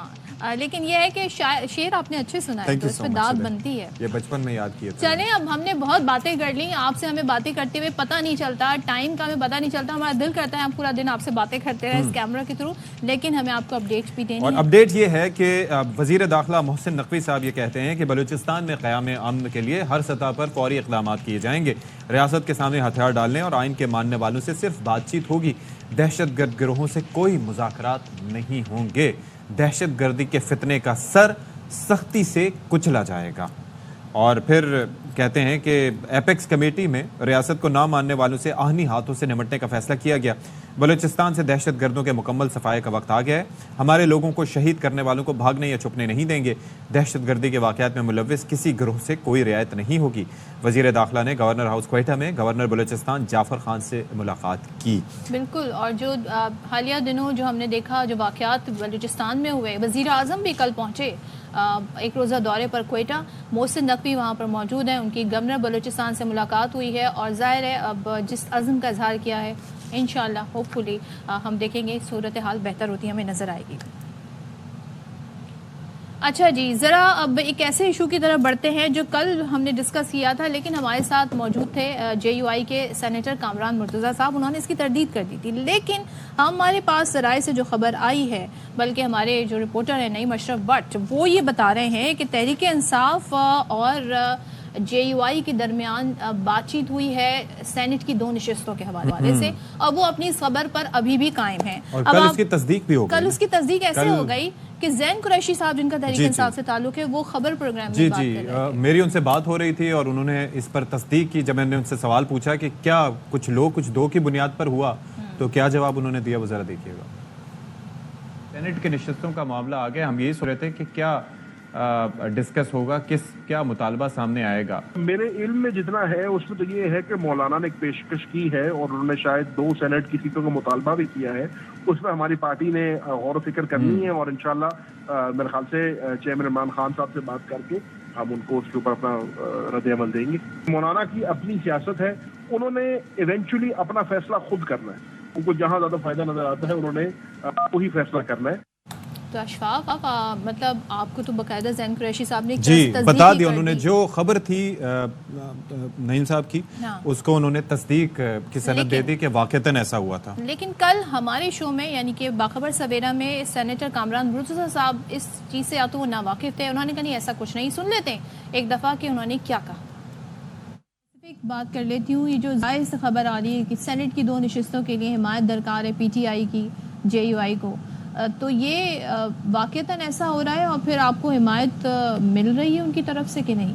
لیکن یہ ہے کہ شعر آپ نے اچھے سنا ہے, تو اس پہ داد بنتی ہے. یہ بچپن میں یاد کیا. چلیں, اب ہم نے بہت باتیں کر لی آپ سے, ہمیں باتیں کرتے ہوئے پتہ نہیں چلتا, ٹائم کا ہمیں پتہ نہیں چلتا. ہمارا دل کرتا ہے ہم پورا دن آپ سے باتیں کرتے رہیں اس کیمرہ کے تھرو, لیکن ہمیں آپ کو اپڈیٹس بھی دینی. اور اپڈیٹ یہ ہے کہ وزیر داخلہ محسن نقوی صاحب یہ کہتے ہیں کہ بلوچستان میں قیام امن کے لیے ہر سطح پر فوری اقدامات کیے جائیں گے. ریاست کے سامنے ہتھیار ڈالنے اور آئین کے ماننے والوں سے صرف بات چیت ہوگی, دہشت گرد گروہوں سے کوئی مذاکرات نہیں ہوں گے. دہشت گردی کے فتنے کا سر سختی سے کچلا جائے گا. اور پھر کہتے ہیں کہ ایپیکس کمیٹی میں ریاست کو نہ ماننے والوں سے آہنی ہاتھوں سے نمٹنے کا فیصلہ کیا گیا. بلوچستان سے دہشت گردوں کے مکمل صفائی کا وقت آ گیا ہے. ہمارے لوگوں کو شہید کرنے والوں کو بھاگنے یا چھپنے نہیں دیں گے. دہشت گردی کے واقعات میں ملوث کسی گروہ سے کوئی رعایت نہیں ہوگی. وزیر داخلہ نے گورنر ہاؤس کوئٹہ میں گورنر بلوچستان جعفر خان سے ملاقات کی. بالکل. اور جو حالیہ دنوں جو ہم نے دیکھا, جو واقعات بلوچستان میں ہوئے, وزیر اعظم بھی کل پہنچے ایک روزہ دورے پر کوئٹہ. محسن نقوی وہاں پر موجود ہیں, ان کی گورنر بلوچستان سے ملاقات ہوئی ہے, اور ظاہر ہے اب جس عزم کا اظہار کیا ہے, انشاءاللہ ہوپ فلی ہم دیکھیں گے صورتحال بہتر ہوتی ہمیں نظر آئے گی. اچھا جی, ذرا اب ایک ایسے ایشو کی طرف بڑھتے ہیں جو کل ہم نے ڈسکس کیا تھا, لیکن ہمارے ساتھ موجود تھے JUI کے سینیٹر کامران مرتضیٰ صاحب. انہوں نے اس کی تردید کر دی تھی, لیکن ہمارے پاس ذرائع سے جو خبر آئی ہے, بلکہ ہمارے جو رپورٹر ہیں نعیم اشرف بٹ, وہ یہ بتا رہے ہیں کہ تحریک انصاف اور JUI کے درمیان بات چیت ہوئی ہے سینٹ کی 2 نشستوں کے حوالے سے, اور وہ اپنی اس خبر پر ابھی بھی قائم ہیں. اور کل اس کی تصدیق بھی ہو گئی. کل اس کی تصدیق ایسے ہو گئی کہ زین قریشی صاحب جن کا تحریک انصاف سے تعلق ہے وہ خبر پروگرام میں بات کر رہے تھے. میری ان سے بات ہو رہی تھی اور انہوں نے اس پر تصدیق کی. جب میں نے ان سے سوال پوچھا کہ کیا کچھ لوگ کچھ دو کی بنیاد پر ہوا تو کیا جواب انہوں نے دیا وہ ذرا دیکھیے گا. سینٹ کے نشستوں کا معاملہ آ گیا, ہم یہی سوچ رہے تھے کہ کیا ڈسکس ہوگا, کیا مطالبہ سامنے آئے گا. میرے علم میں جتنا ہے اس میں تو یہ ہے کہ مولانا نے ایک پیشکش کی ہے اور انہوں نے شاید 2 سینٹ کی سیٹوں کا مطالبہ بھی کیا ہے. اس میں ہماری پارٹی نے غور و فکر کرنی ہے اور انشاءاللہ میرے خیال سے چیئرمین عمران خان صاحب سے بات کر کے ہم ان کو اس کے اوپر اپنا رد عمل دیں گے. مولانا کی اپنی سیاست ہے, انہوں نے ایونچولی اپنا فیصلہ خود کرنا ہے. ان کو جہاں زیادہ فائدہ نظر آتا ہے انہوں نے وہی فیصلہ کرنا ہے. تو اشفاق مطلب آپ کو تو باقاعدہ زین قریشی صاحب نے جی بتا دیا, انہوں نے جو خبر تھی نعیم صاحب کی اس کو انہوں نے تصدیق کی سند دے دی کہ واقعتاً ایسا ہوا تھا. لیکن کل ہمارے شو میں یعنی کہ باخبر سویرا میں سینیٹر کامران مرتضیٰ صاحب اس چیز سے یا تو وہ ناواقف تھے, انہوں نے کہا نہیں ایسا کچھ نہیں. سن لیتے ہیں ایک دفعہ کہ انہوں نے کیا کہا. ایک بات کر لیتی ہوں, یہ جو ظاہر سے خبر آ رہی ہے کہ سینٹ کی 2 نشستوں کے لیے حمایت درکار ہے پی ٹی آئی کی جے یو آئی کو, تو یہ واقعتاً ایسا ہو رہا ہے اور پھر آپ کو حمایت مل رہی ہے ان کی طرف سے کہ نہیں؟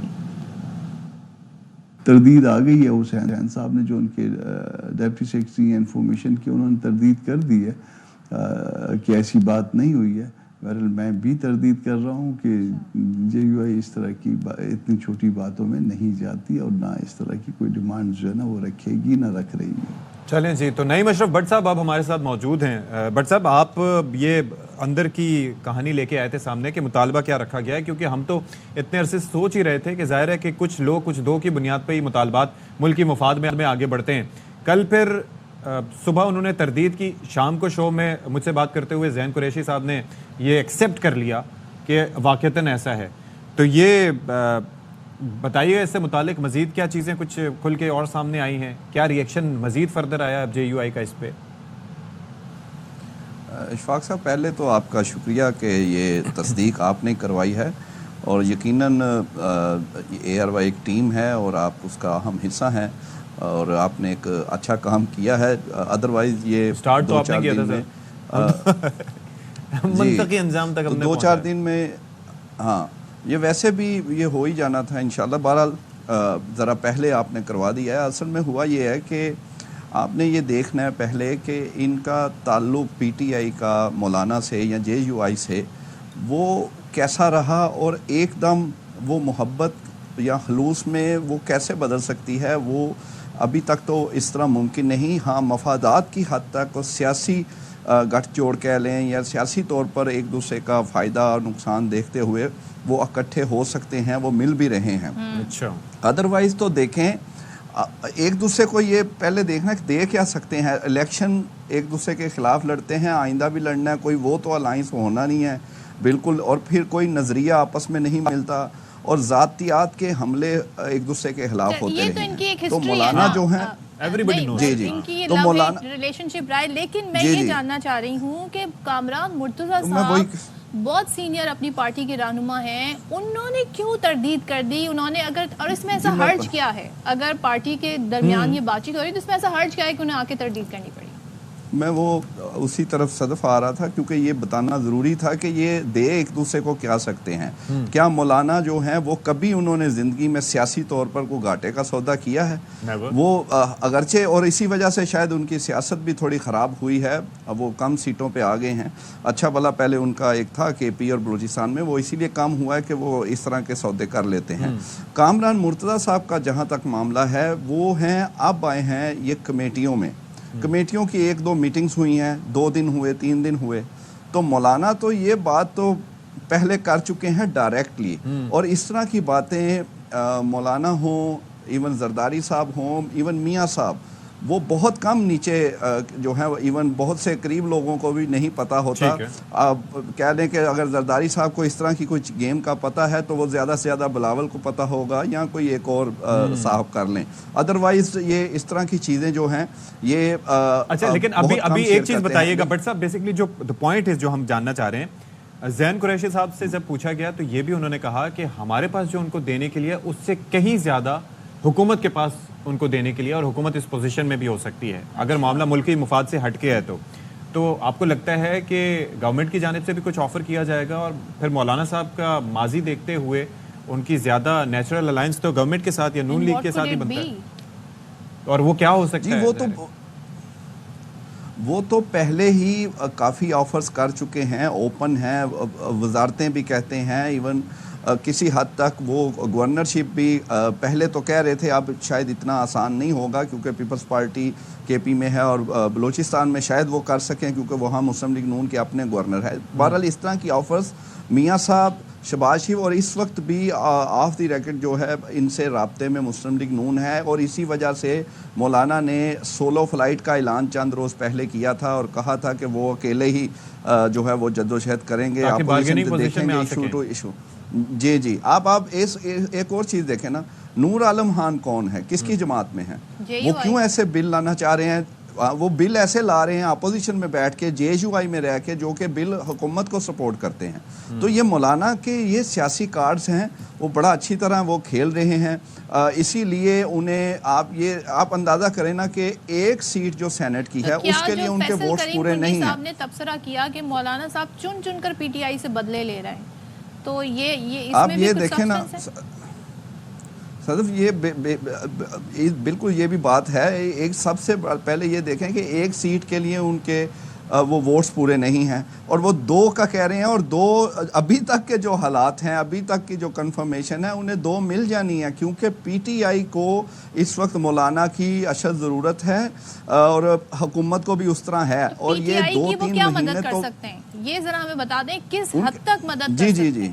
تردید آ گئی ہے حسین صاحب نے, جو ان کے ڈیپٹی سیکرٹری انفارمیشن کی, انہوں نے تردید کر دی ہے کہ ایسی بات نہیں ہوئی ہے. بہرحال میں بھی تردید کر رہا ہوں کہ جے یو آئی اس طرح کی اتنی چھوٹی باتوں میں نہیں جاتی اور نہ اس طرح کی کوئی ڈیمانڈ جو ہے نا وہ رکھے گی نہ رکھ رہی ہے. چلیں جی, تو نعیم اشرف بٹ صاحب آپ ہمارے ساتھ موجود ہیں. بٹ صاحب آپ یہ اندر کی کہانی لے کے آئے تھے سامنے کہ مطالبہ کیا رکھا گیا ہے, کیونکہ ہم تو اتنے عرصے سوچ ہی رہے تھے کہ ظاہر ہے کہ کچھ لوگ کچھ دو کی بنیاد پہ ہی مطالبات ملکی مفاد میں آگے بڑھتے ہیں. کل پھر صبح انہوں نے تردید کی, شام کو شو میں مجھ سے بات کرتے ہوئے زین قریشی صاحب نے یہ ایکسیپٹ کر لیا کہ واقعتاً ایسا ہے. تو یہ بتائیے اس سے متعلق مزید کیا چیزیں کچھ کھل کے اور سامنے آئی ہیں, کیا ری ایکشن مزید فردر آیا اب جے یو آئی کا اس پہ؟ اشفاق صاحب پہلے تو آپ کا شکریہ کہ یہ تصدیق آپ نے کروائی ہے, اور یقیناً اے آر وائی ایک ٹیم ہے اور آپ اس کا اہم حصہ ہیں اور آپ نے ایک اچھا کام کیا ہے. ادروائز یہ سٹارٹ تو آپ نے کیا تھا منطقی انجام تک ہم نے 2-4 دن میں, ہاں یہ ویسے بھی یہ ہو ہی جانا تھا انشاءاللہ. بہرحال ذرا پہلے آپ نے کروا دیا ہے. اصل میں ہوا یہ ہے کہ آپ نے یہ دیکھنا ہے پہلے کہ ان کا تعلق پی ٹی آئی کا مولانا سے یا جے یو آئی سے وہ کیسا رہا, اور ایک دم وہ محبت یا خلوص میں وہ کیسے بدل سکتی ہے, وہ ابھی تک تو اس طرح ممکن نہیں. ہاں مفادات کی حد تک اور سیاسی گٹھ جوڑ کہہ لیں یا سیاسی طور پر ایک دوسرے کا فائدہ اور نقصان دیکھتے ہوئے وہ اکٹھے ہو سکتے ہیں, وہ مل بھی رہے ہیں. اچھا ادروائز تو دیکھیں ایک دوسرے کو یہ پہلے دیکھنا کہ دے کیا سکتے ہیں. الیکشن ایک دوسرے کے خلاف لڑتے ہیں, آئندہ بھی لڑنا ہے, کوئی وہ تو الائنس ہونا نہیں ہے بالکل, اور پھر کوئی نظریہ آپس میں نہیں ملتا اور ذاتیات کے حملے ایک دوسرے کے خلاف ہوتے رہے. تو مولانا جو ہیں تو مولانا ریلیشن شپ رہا ہے. لیکن میں یہ جاننا چاہ رہی ہوں کہ کامران مرتضیٰ صاحب بہت سینئر اپنی پارٹی کے رہنما ہیں, انہوں نے کیوں تردید کر دی؟ انہوں نے اگر, اور اس میں ایسا حرج کیا ہے اگر پارٹی کے درمیان یہ بات چیت ہو رہی تو اس میں ایسا حرج کیا ہے کہ انہیں آ کے تردید کرنی پڑی؟ میں وہ اسی طرف صدف آ رہا تھا کیونکہ یہ بتانا ضروری تھا کہ یہ دے ایک دوسرے کو کیا سکتے ہیں. کیا مولانا جو ہیں وہ کبھی انہوں نے زندگی میں سیاسی طور پر کوئی گھاٹے کا سودا کیا ہے؟ وہ اگرچہ, اور اسی وجہ سے شاید ان کی سیاست بھی تھوڑی خراب ہوئی ہے, اب وہ کم سیٹوں پہ آ گئے ہیں. اچھا بھلا پہلے ان کا ایک تھا کے پی اور بلوچستان میں, وہ اسی لیے کم ہوا ہے کہ وہ اس طرح کے سودے کر لیتے ہیں. کامران مرتضیٰ صاحب کا جہاں تک معاملہ ہے وہ ہیں اب آئے ہیں یہ کمیٹیوں میں, کمیٹیوں کی 1-2 میٹنگز ہوئی ہیں, 2 دن ہوئے 3 دن ہوئے. تو مولانا تو یہ بات تو پہلے کر چکے ہیں ڈائریکٹلی, اور اس طرح کی باتیں مولانا ہوں, ایون زرداری صاحب ہوں, ایون میاں صاحب, وہ بہت کم نیچے جو ہیں, ایون بہت سے قریب لوگوں کو بھی نہیں پتا ہوتا. آپ کہہ لیں کہ اگر زرداری صاحب کو اس طرح کی کچھ گیم کا پتا ہے تو وہ زیادہ سے زیادہ بلاول کو پتا ہوگا یا کوئی ایک اور صاحب کر لیں. ادروائز یہ اس طرح کی چیزیں جو ہیں یہ اچھا. لیکن ابھی ایک چیز بتائیے گا بٹ صاحب, بیسکلی جو پوائنٹ ہے جو ہم جاننا چاہ رہے ہیں, زین قریشی صاحب سے جب پوچھا گیا تو یہ بھی انہوں نے کہا کہ ہمارے پاس جو ان کو دینے کے لیے اس سے کہیں زیادہ حکومت کے پاس ان کو دینے کے لیے, اور حکومت اس پوزیشن میں بھی ہو سکتی ہے اگر معاملہ ملکی مفاد سے ہٹ کے ہے. تو آپ کو لگتا ہے کہ گورنمنٹ کی جانب سے بھی کچھ آفر کیا جائے گا؟ اور پھر مولانا صاحب کا ماضی دیکھتے ہوئے ان کی زیادہ نیچرل الائنس تو گورنمنٹ کے ساتھ یا نون لیگ کے ساتھ ہی بنتا ہے، اور وہ کیا ہو سکتا ہے؟ وہ تو پہلے ہی کافی آفرز کر چکے ہیں، اوپن ہیں، وزارتیں بھی کہتے ہیں، ایون کسی حد تک وہ گورنرشپ بھی پہلے تو کہہ رہے تھے، اب شاید اتنا آسان نہیں ہوگا کیونکہ پیپلز پارٹی کے پی میں ہے اور بلوچستان میں شاید وہ کر سکیں کیونکہ وہاں مسلم لیگ نون کے اپنے گورنر ہے۔ بہرحال اس طرح کی آفرز میاں صاحب، شہباز شریف اور اس وقت بھی آف دی ریکٹ جو ہے ان سے رابطے میں مسلم لیگ نون ہے، اور اسی وجہ سے مولانا نے سولو فلائٹ کا اعلان چند روز پہلے کیا تھا اور کہا تھا کہ وہ اکیلے ہی جو ہے وہ جدوجہد کریں گے، دیکھیں گے ایشو ٹو ایشو۔ جی آپ ایک اور چیز دیکھیں نا، نور عالم خان کون ہے، کس کی جماعت میں ہے، وہ کیوں ایسے بل لانا چاہ رہے ہیں؟ وہ بل ایسے لا رہے ہیں اپوزیشن میں بیٹھ کے، جے ایس یو آئی میں رہ کے، جو کہ بل حکومت کو سپورٹ کرتے ہیں۔ تو یہ مولانا کے یہ سیاسی کارڈز ہیں، وہ بڑا اچھی طرح وہ کھیل رہے ہیں، اسی لیے انہیں آپ اندازہ کریں نا کہ ایک سیٹ جو سینٹ کی ہے اس کے لیے ان کے ووٹس پورے نہیں ہیں۔ صاحب نے تبصرہ کیا کہ مولانا صاحب چن کر پی ٹی آئی سے بدلے لے رہے ہیں، تو یہ آپ یہ دیکھیں نا صدف، یہ بالکل یہ بھی بات ہے، ایک سب سے پہلے یہ دیکھیں کہ ایک سیٹ کے لیے ان کے وہ ووٹس پورے نہیں ہیں، اور وہ 2 کا کہہ رہے ہیں، اور 2 ابھی تک کے جو حالات ہیں، ابھی تک کی جو کنفرمیشن ہے، انہیں 2 مل جانی ہے کیونکہ پی ٹی آئی کو اس وقت مولانا کی اشد ضرورت ہے اور حکومت کو بھی اس طرح ہے، اور یہ 2-3 مہینے تو یہ ذرا ہمیں بتا دیں کس حد تک مدد کر سکتے ہیں؟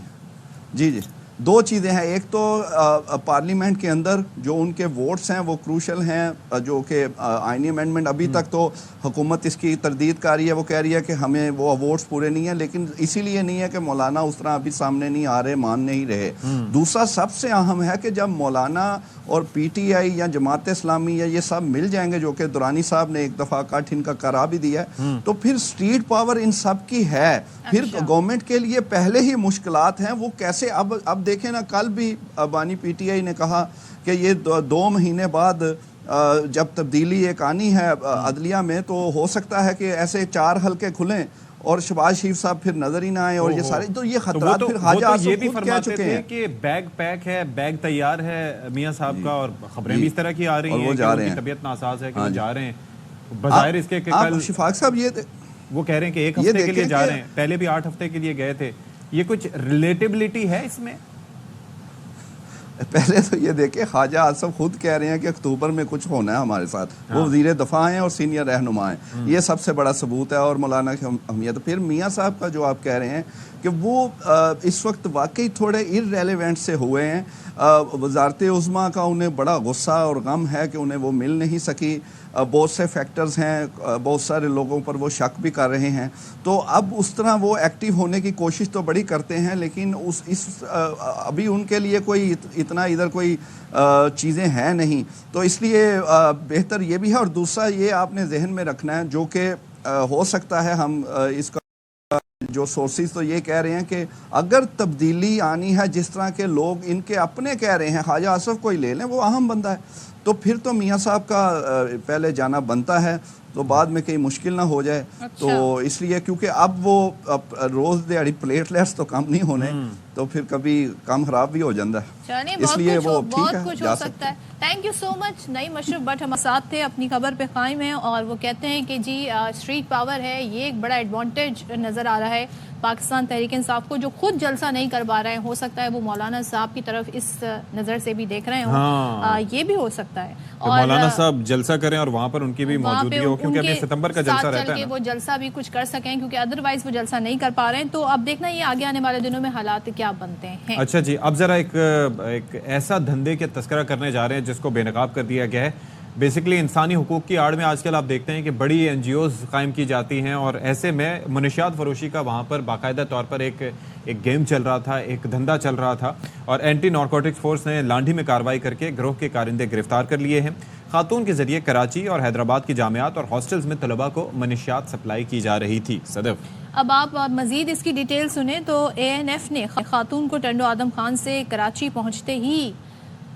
جی 2 چیزیں ہیں، ایک تو پارلیمنٹ کے اندر جو ان کے ووٹس ہیں وہ کروشل ہیں، جو کہ آئینی امینڈمنٹ ابھی تک تو حکومت اس کی تردید کر رہی ہے، وہ کہہ رہی ہے کہ ہمیں وہ ووٹس پورے نہیں ہیں، لیکن اسی لیے نہیں ہے کہ مولانا اس طرح ابھی سامنے نہیں آ رہے، مان نہیں رہے۔ دوسرا سب سے اہم ہے کہ جب مولانا اور پی ٹی آئی یا جماعت اسلامی یا یہ سب مل جائیں گے، جو کہ دورانی صاحب نے ایک دفعہ کٹ ان کا کرا بھی دیا ہے، تو پھر سٹریٹ پاور ان سب کی ہے، پھر گورنمنٹ کے لیے پہلے ہی مشکلات ہیں، وہ کیسے اب دیکھیں نا، کل بھی بانی پی ٹی آئی نے کہا کہ یہ 2 مہینے بعد جب تبدیلی ایک آنی ہے عدلیہ میں، تو ہو سکتا ہے کہ ایسے 4 حلقے کھلیں اور شہباز شریف صاحب پھر نظر ہی نہ آئے، اور یہ سارے تو یہ خطرات پھر حاجہ آصف خود کہہ چکے ہیں کہ بیگ پیک ہے، بیگ تیار ہے میاں صاحب کا، اور خبریں بھی اس طرح کی آ رہی ہیں کہ ان کی طبیعت ناساز ہے کہ وہ جا رہے ہیں، بظاہر اس کے کل شفاق صاحب وہ کہہ رہے ہیں کہ 1 ہفتے کے لیے جا رہے ہیں، پہلے بھی 8 ہفتے کے لیے گئے تھے، یہ کچھ ریلیٹیبلٹی ہے اس میں؟ پہلے تو یہ دیکھیں، خواجہ آصف خود کہہ رہے ہیں کہ اکتوبر میں کچھ ہونا ہے ہمارے ساتھ، وہ وزیر دفاع ہیں اور سینئر رہنما ہیں، یہ سب سے بڑا ثبوت ہے، اور مولانا کی اہمیت۔ پھر میاں صاحب کا جو آپ کہہ رہے ہیں کہ وہ اس وقت واقعی تھوڑے ارریلیونٹ سے ہوئے ہیں، وزارت عظمیٰ کا انہیں بڑا غصہ اور غم ہے کہ انہیں وہ مل نہیں سکی، بہت سے فیکٹرز ہیں، بہت سارے لوگوں پر وہ شک بھی کر رہے ہیں، تو اب اس طرح وہ ایکٹیو ہونے کی کوشش تو بڑی کرتے ہیں، لیکن ابھی ان کے لیے کوئی اتنا ادھر کوئی چیزیں ہیں نہیں، تو اس لیے بہتر یہ بھی ہے۔ اور دوسرا یہ آپ نے ذہن میں رکھنا ہے، جو کہ ہو سکتا ہے ہم اس کا جو سورسز تو یہ کہہ رہے ہیں کہ اگر تبدیلی آنی ہے، جس طرح کے لوگ ان کے اپنے کہہ رہے ہیں، خواجہ آصف کو ہی لے لیں، وہ اہم بندہ ہے، تو پھر تو میاں صاحب کا پہلے جانا بنتا ہے، تو بعد میں کہیں مشکل نہ ہو جائے۔ تو اس لیے کیونکہ اب وہ روز دیہڑی پلیٹلیٹس تو کم نہیں ہونے، تو پھر کبھی کام خراب بھی ہو جاتا ہے، اس لیے وہ ٹھیک ہے، جا سکتا ہے۔ Thank you so much. Naeem Ashraf but ہمارے ساتھ تھے، اپنی خبر پہ قائم ہیں، اور وہ کہتے ہیں کہ جی اسٹریٹ پاور ہے، یہ ایک بڑا ایڈوانٹیج نظر آ رہا ہے پاکستان تحریک انصاف کو، جو خود جلسہ نہیں کر پا رہے ہیں، ہو سکتا ہے وہ مولانا صاحب کی طرف اس نظر سے بھی دیکھ رہے ہوں، یہ بھی ہو سکتا ہے، اور مولانا صاحب جلسہ کریں اور وہاں پر ان کی بھی موجودگی ہو، کیونکہ ابھی ستمبر کا جلسہ رہتا ہے نا، وہ جلسہ بھی کچھ کر سکیں، کیونکہ ادروائز وہ جلسہ نہیں کر پا رہے ہیں، تو اب دیکھنا یہ آگے آنے والے دنوں میں حالات کیا بنتے ہیں۔ اچھا جی، اب ذرا ایک ایسا دھندے کے تذکرہ کرنے جا رہے ہیں جس کو بے نقاب کر دیا گیا ہے، بیسیکلی انسانی حقوق کی آڑ میں آج کل آپ دیکھتے ہیں کہ بڑی این جی اوز قائم کی جاتی ہیں، اور ایسے میں منشیات فروشی کا وہاں پر باقاعدہ طور پر ایک گیم چل رہا تھا، ایک دھندا چل رہا تھا، اور اینٹی نارکوٹکس فورس نے لانڈھی میں کارروائی کر کے گروہ کے کارندے گرفتار کر لیے ہیں۔ خاتون کے ذریعے کراچی اور حیدرآباد کی جامعات اور ہاسٹلز میں طلباء کو منشیات سپلائی کی جا رہی تھی۔ صدف، اب آپ مزید اس کی ڈیٹیل سنیں تو اے این ایف نے خاتون کو ٹنڈو آدم خان سے کراچی پہنچتے ہی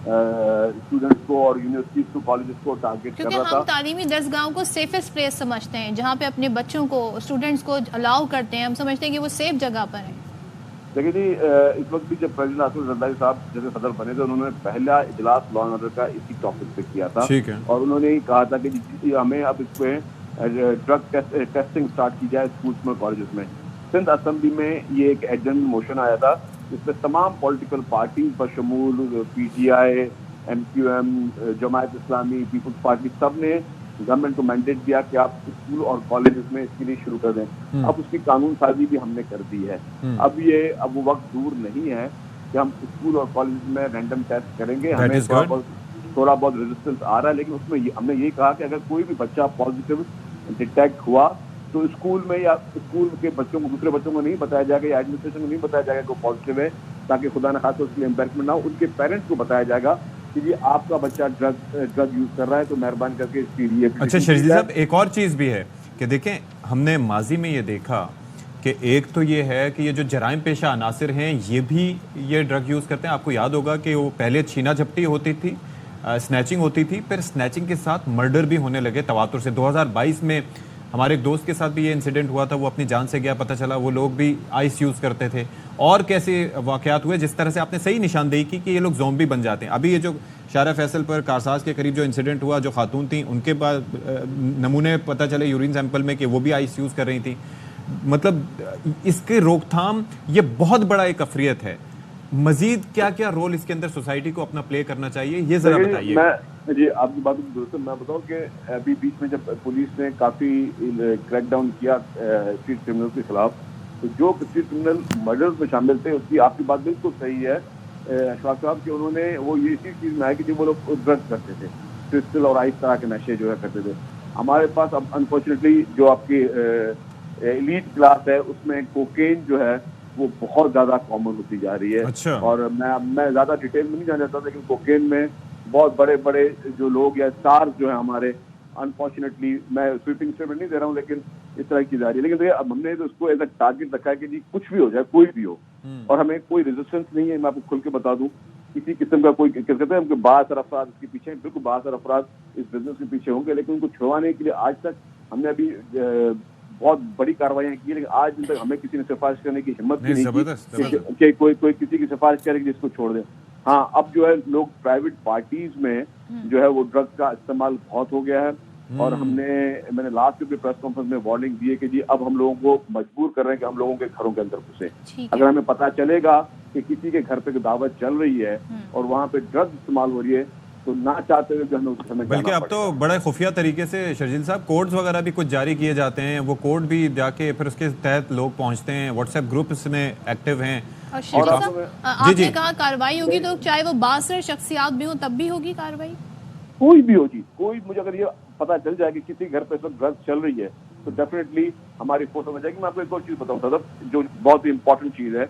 اسٹوڈنٹس کو اور یونیورسٹیز کو کالجز کو ٹارگیٹ کر رہا تھا. کیونکہ ہم تعلیمی درسگاہوں کو سیفسٹ پلیس سمجھتے ہیں جہاں پہ اپنے بچوں کو اسٹوڈنٹس کو الاؤ کرتے ہیں, ہم سمجھتے ہیں کہ وہ سیف جگہ پر ہیں. دیکھیے جی, اس وقت بھی جب پریزیڈنٹ آصف زرداری صاحب جیسے صدر بنے تھے انہوں نے پہلا اجلاس لا اینڈ آرڈر کا اسی ٹاپک پہ کیا تھا, اور انہوں نے کہا تھا کہ ہمیں اب اس پہ ڈرگ ٹیسٹنگ اسٹارٹ کی جائے اسکولس میں, کالجز میں. سندھ اسمبلی میں یہ ایک ایجنڈ موشن آیا تھا جس میں تمام پولیٹیکل پارٹیز بشمول P T I, M Q M, Jamaat Islami, Peoples party, سب نے گورنمنٹ کو مینڈیٹ دیا کہ آپ اسکول اور کالجز میں اس کے لیے شروع کر دیں. اب اس کی قانون سازی بھی ہم نے کر دی ہے. اب وہ وقت دور نہیں ہے کہ ہم اسکول اور کالجز میں رینڈم ٹیسٹ کریں گے. ہمیں تھوڑا بہت ریزسٹنس آ رہا ہے, لیکن اس میں ہم نے یہ کہا کہ اگر کوئی بھی بچہ پازیٹیو ڈیٹیکٹ ہوا تو اسکول میں یا اسکول کے بچوں کو, دوسرے بچوں کو نہیں بتایا جائے گا یا ایڈمنسٹریشن کو نہیں بتایا جائے گا کہ وہ پازیٹیو ہے, تاکہ خدا نہ خاصہ اس کے لیے امپیرمنٹ نہ ہو. ان کے پیرنٹس کو بتایا جائے گا کہ یہ آپ کا بچہ ڈرگ یوز کر رہا ہے تو مہربانی کر کے اس کی لیے. اچھا شرجیل صاحب, ایک اور چیز بھی ہے کہ دیکھیں ہم نے ماضی میں یہ دیکھا کہ ایک تو یہ ہے کہ یہ جو جرائم پیشہ عناصر ہیں یہ بھی یہ ڈرگ یوز کرتے ہیں. آپ کو یاد ہوگا کہ وہ پہلے چھینا جھپٹی ہوتی تھی, سنیچنگ ہوتی تھی, پھر سنیچنگ کے ساتھ مرڈر بھی ہونے لگے تواتر سے. 2022 میں ہمارے ایک دوست کے ساتھ بھی یہ انسیڈنٹ ہوا تھا, وہ اپنی جان سے گیا, پتہ چلا وہ لوگ بھی آئس یوز کرتے تھے. اور کیسے واقعات ہوئے, جس طرح سے آپ نے صحیح نشاندہی کی کہ یہ لوگ زومبی بن جاتے ہیں. ابھی یہ جو شارع فیصل پر کارساز کے قریب جو انسیڈنٹ ہوا, جو خاتون تھیں ان کے بعد نمونے پتہ چلے یورین سیمپل میں کہ وہ بھی آئس یوز کر رہی تھیں. مطلب اس کے روک تھام یہ بہت بڑا ایک افریت ہے. مزید کیا کیا رول اس کے اندر سوسائٹی کو اپنا پلے کرنا چاہیے, یہ ذرا بتائیے. جی آپ کی بات درست ہے. میں بتاؤں کہ ابھی بیچ میں جب پولیس نے کافی کریک ڈاؤن کیا اسٹریٹ کرمنل کے خلاف, تو جو اسٹریٹ کرمنل مرڈرز میں شامل تھے, اس کی آپ کی بات بالکل صحیح ہے اشفاق صاحب, کہ انہوں نے وہ یہ اسی چیز میں آئے کہ جو وہ لوگ ڈرگس کرتے تھے, کرسٹل اور اس طرح کے نشے جو ہے کرتے تھے. ہمارے پاس اب انفارچونیٹلی جو آپ کی ایلیٹ کلاس ہے اس میں کوکین جو ہے وہ بہت زیادہ کامن ہوتی جا رہی ہے. اور میں زیادہ ڈیٹیل میں نہیں جانا چاہتا, لیکن کوکین میں بہت بڑے بڑے جو لوگ یا اسٹارز جو ہیں ہمارے, انفارچونیٹلی میں سویپنگ اسٹیٹمنٹ نہیں دے رہا ہوں, لیکن اس طرح کی جا رہی ہے. لیکن دیکھیے اب ہم نے اس کو ایز اے ٹارگیٹ رکھا ہے کہ جی کچھ بھی ہو جائے, کوئی بھی ہو, اور ہمیں کوئی ریزسٹنس نہیں ہے. میں آپ کو کھل کے بتا دوں, کسی قسم کا کوئی کہتے ہیں ہم کہ 72 افراد اس کے پیچھے, بالکل 72 افراد اس بزنس کے پیچھے ہوں گے, لیکن ان کو چھڑوانے کے لیے آج تک ہم نے ابھی بہت بڑی کارروائیاں کی, لیکن آج تک ہمیں کسی نے سفارش کرنے کی ہمت بھی نہیں کی کہ کوئی کسی کی سفارش کرے کہ جس کو چھوڑ دیں. ہاں اب جو ہے لوگ پرائیویٹ پارٹیز میں جو ہے وہ ڈرگ کا استعمال بہت ہو گیا ہے, اور میں نے لاسٹ بھی پریس کانفرنس میں وارننگ دی ہے کہ جی اب ہم لوگوں کو مجبور کر رہے ہیں کہ ہم لوگوں کے گھروں کے اندر گھسیں. اگر ہمیں پتہ چلے گا کہ کسی کے گھر پہ دعوت چل رہی ہے اور وہاں پہ ڈرگ استعمال ہو رہی ہے, تو نہ چاہتے ہوئے ہمیں اس سمجھ, بلکہ اب تو بڑے خفیہ طریقے سے شرجیل صاحب کوڈز وغیرہ بھی کچھ جاری کیے جاتے ہیں. وہ کوڈ بھی جا کے پھر اس کے تحت لوگ پہنچتے ہیں, واٹس ایپ گروپس میں ایکٹیو ہیں. اور آپ نے کہا کارروائی ہوگی تو چاہے وہ بااثر شخصیات بھی ہوں تب بھی ہوگی کارروائی, کوئی بھی ہو جی, کوئی. مجھے اگر یہ پتہ چل جائے کہ کسی گھر پہ سب ڈرگ چل رہی ہے تو ڈیفینیٹلی ہماری فورس میں جائے گی. میں آپ کو ایک اور چیز بتاؤں صدف, جو بہت ہی امپورٹنٹ چیز ہے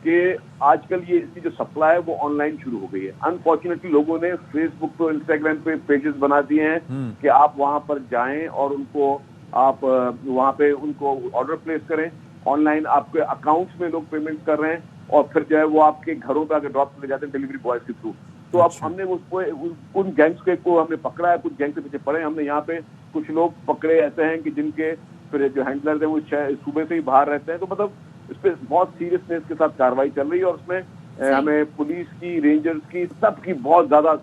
کہ آج کل یہ اس کی جو سپلائی ہے وہ آن لائن شروع ہو گئی ہے. انفارچونیٹلی لوگوں نے فیس بک پہ, انسٹاگرام پہ پیجز بنا دیے ہیں کہ آپ وہاں پر جائیں اور ان کو آپ وہاں پہ ان کو آرڈر پلیس کریں. آن لائن آپ کے اکاؤنٹس میں لوگ پیمنٹ کر رہے ہیں, اور پھر جو ہے وہ آپ کے گھروں پہ آگے ڈراپ کرے جاتے ہیں ڈیلیوری بوائز کے تھرو. تو اب ہم نے ان گینگس کو ہم نے پکڑا ہے, کچھ گینگ کے پیچھے پڑے. ہم نے یہاں پہ کچھ لوگ پکڑے ایسے ہیں کہ جن کے پھر جو ہینڈلرز ہیں وہ صوبے سے ہی باہر رہتے ہیں. تو مطلب اس پہ بہت سیریسنیس کے ساتھ کارروائی چل رہی ہے, اور اس میں ہمیں پولیس کی, رینجرز کی, سب کی بہت زیادہ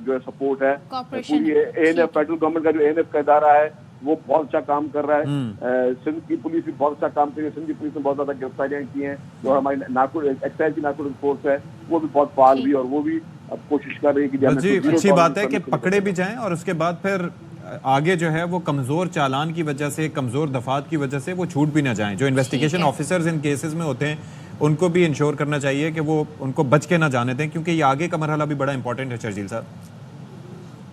جو ہے سپورٹ ہے. پوری ANF فیڈرل گورنمنٹ کا جو ANF کا ادارہ ہے وہ بہت اچھا کام کر رہا ہے. سندھ کی پولیس بھی بہت اچھا کام کر رہی ہے. سندھ کی پولیس نے بہت زیادہ گرفتاریاں کی ہیں, اور ہماری ایکسائز کی نارکوٹکس فورس ہے وہ بھی بہت فعال ہوئی, اور وہ بھی اب کوشش کر رہی ہے کہ جی اچھی بات ہے کہ پکڑے بھی جائیں, اور اس کے بعد پھر آگے جو ہے وہ کمزور چالان کی وجہ سے, کمزور دفعات کی وجہ سے وہ چھوٹ بھی نہ جائیں. جو انویسٹیگیشن آفیسرز ان کیسز میں ہوتے ہیں ان کو بھی انشور کرنا چاہیے کہ وہ ان کو بچ کے نہ جانے دیں, کیونکہ یہ آگے کا مرحلہ بھی بڑا امپورٹنٹ ہے. شرجیل صاحب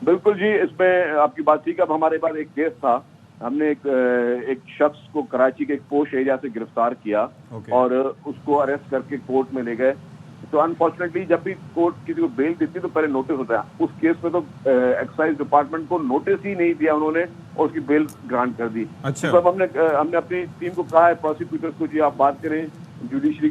بالکل جی, اس میں آپ کی بات ٹھیک ہے. اب ہمارے پاس ایک کیس تھا, ہم نے ایک شخص کو کراچی کے ایک پوش ایریا سے گرفتار کیا اور اس کو اریسٹ کر کے کورٹ میں لے گئے. تو انفارچونیٹلی جب بھی کورٹ کسی کو بیل دیتی تو پہلے نوٹس ہوتا ہے. اس کیس میں تو ایکسائز ڈپارٹمنٹ کو نوٹس ہی نہیں دیا انہوں نے, اور اس کی بیل گرانٹ کر دی. تو ہم نے اپنی ٹیم کو کہا ہے, پروسیکیوٹرز کو, جی آپ بات کریں, جوڈیشری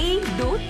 1, 2,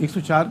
104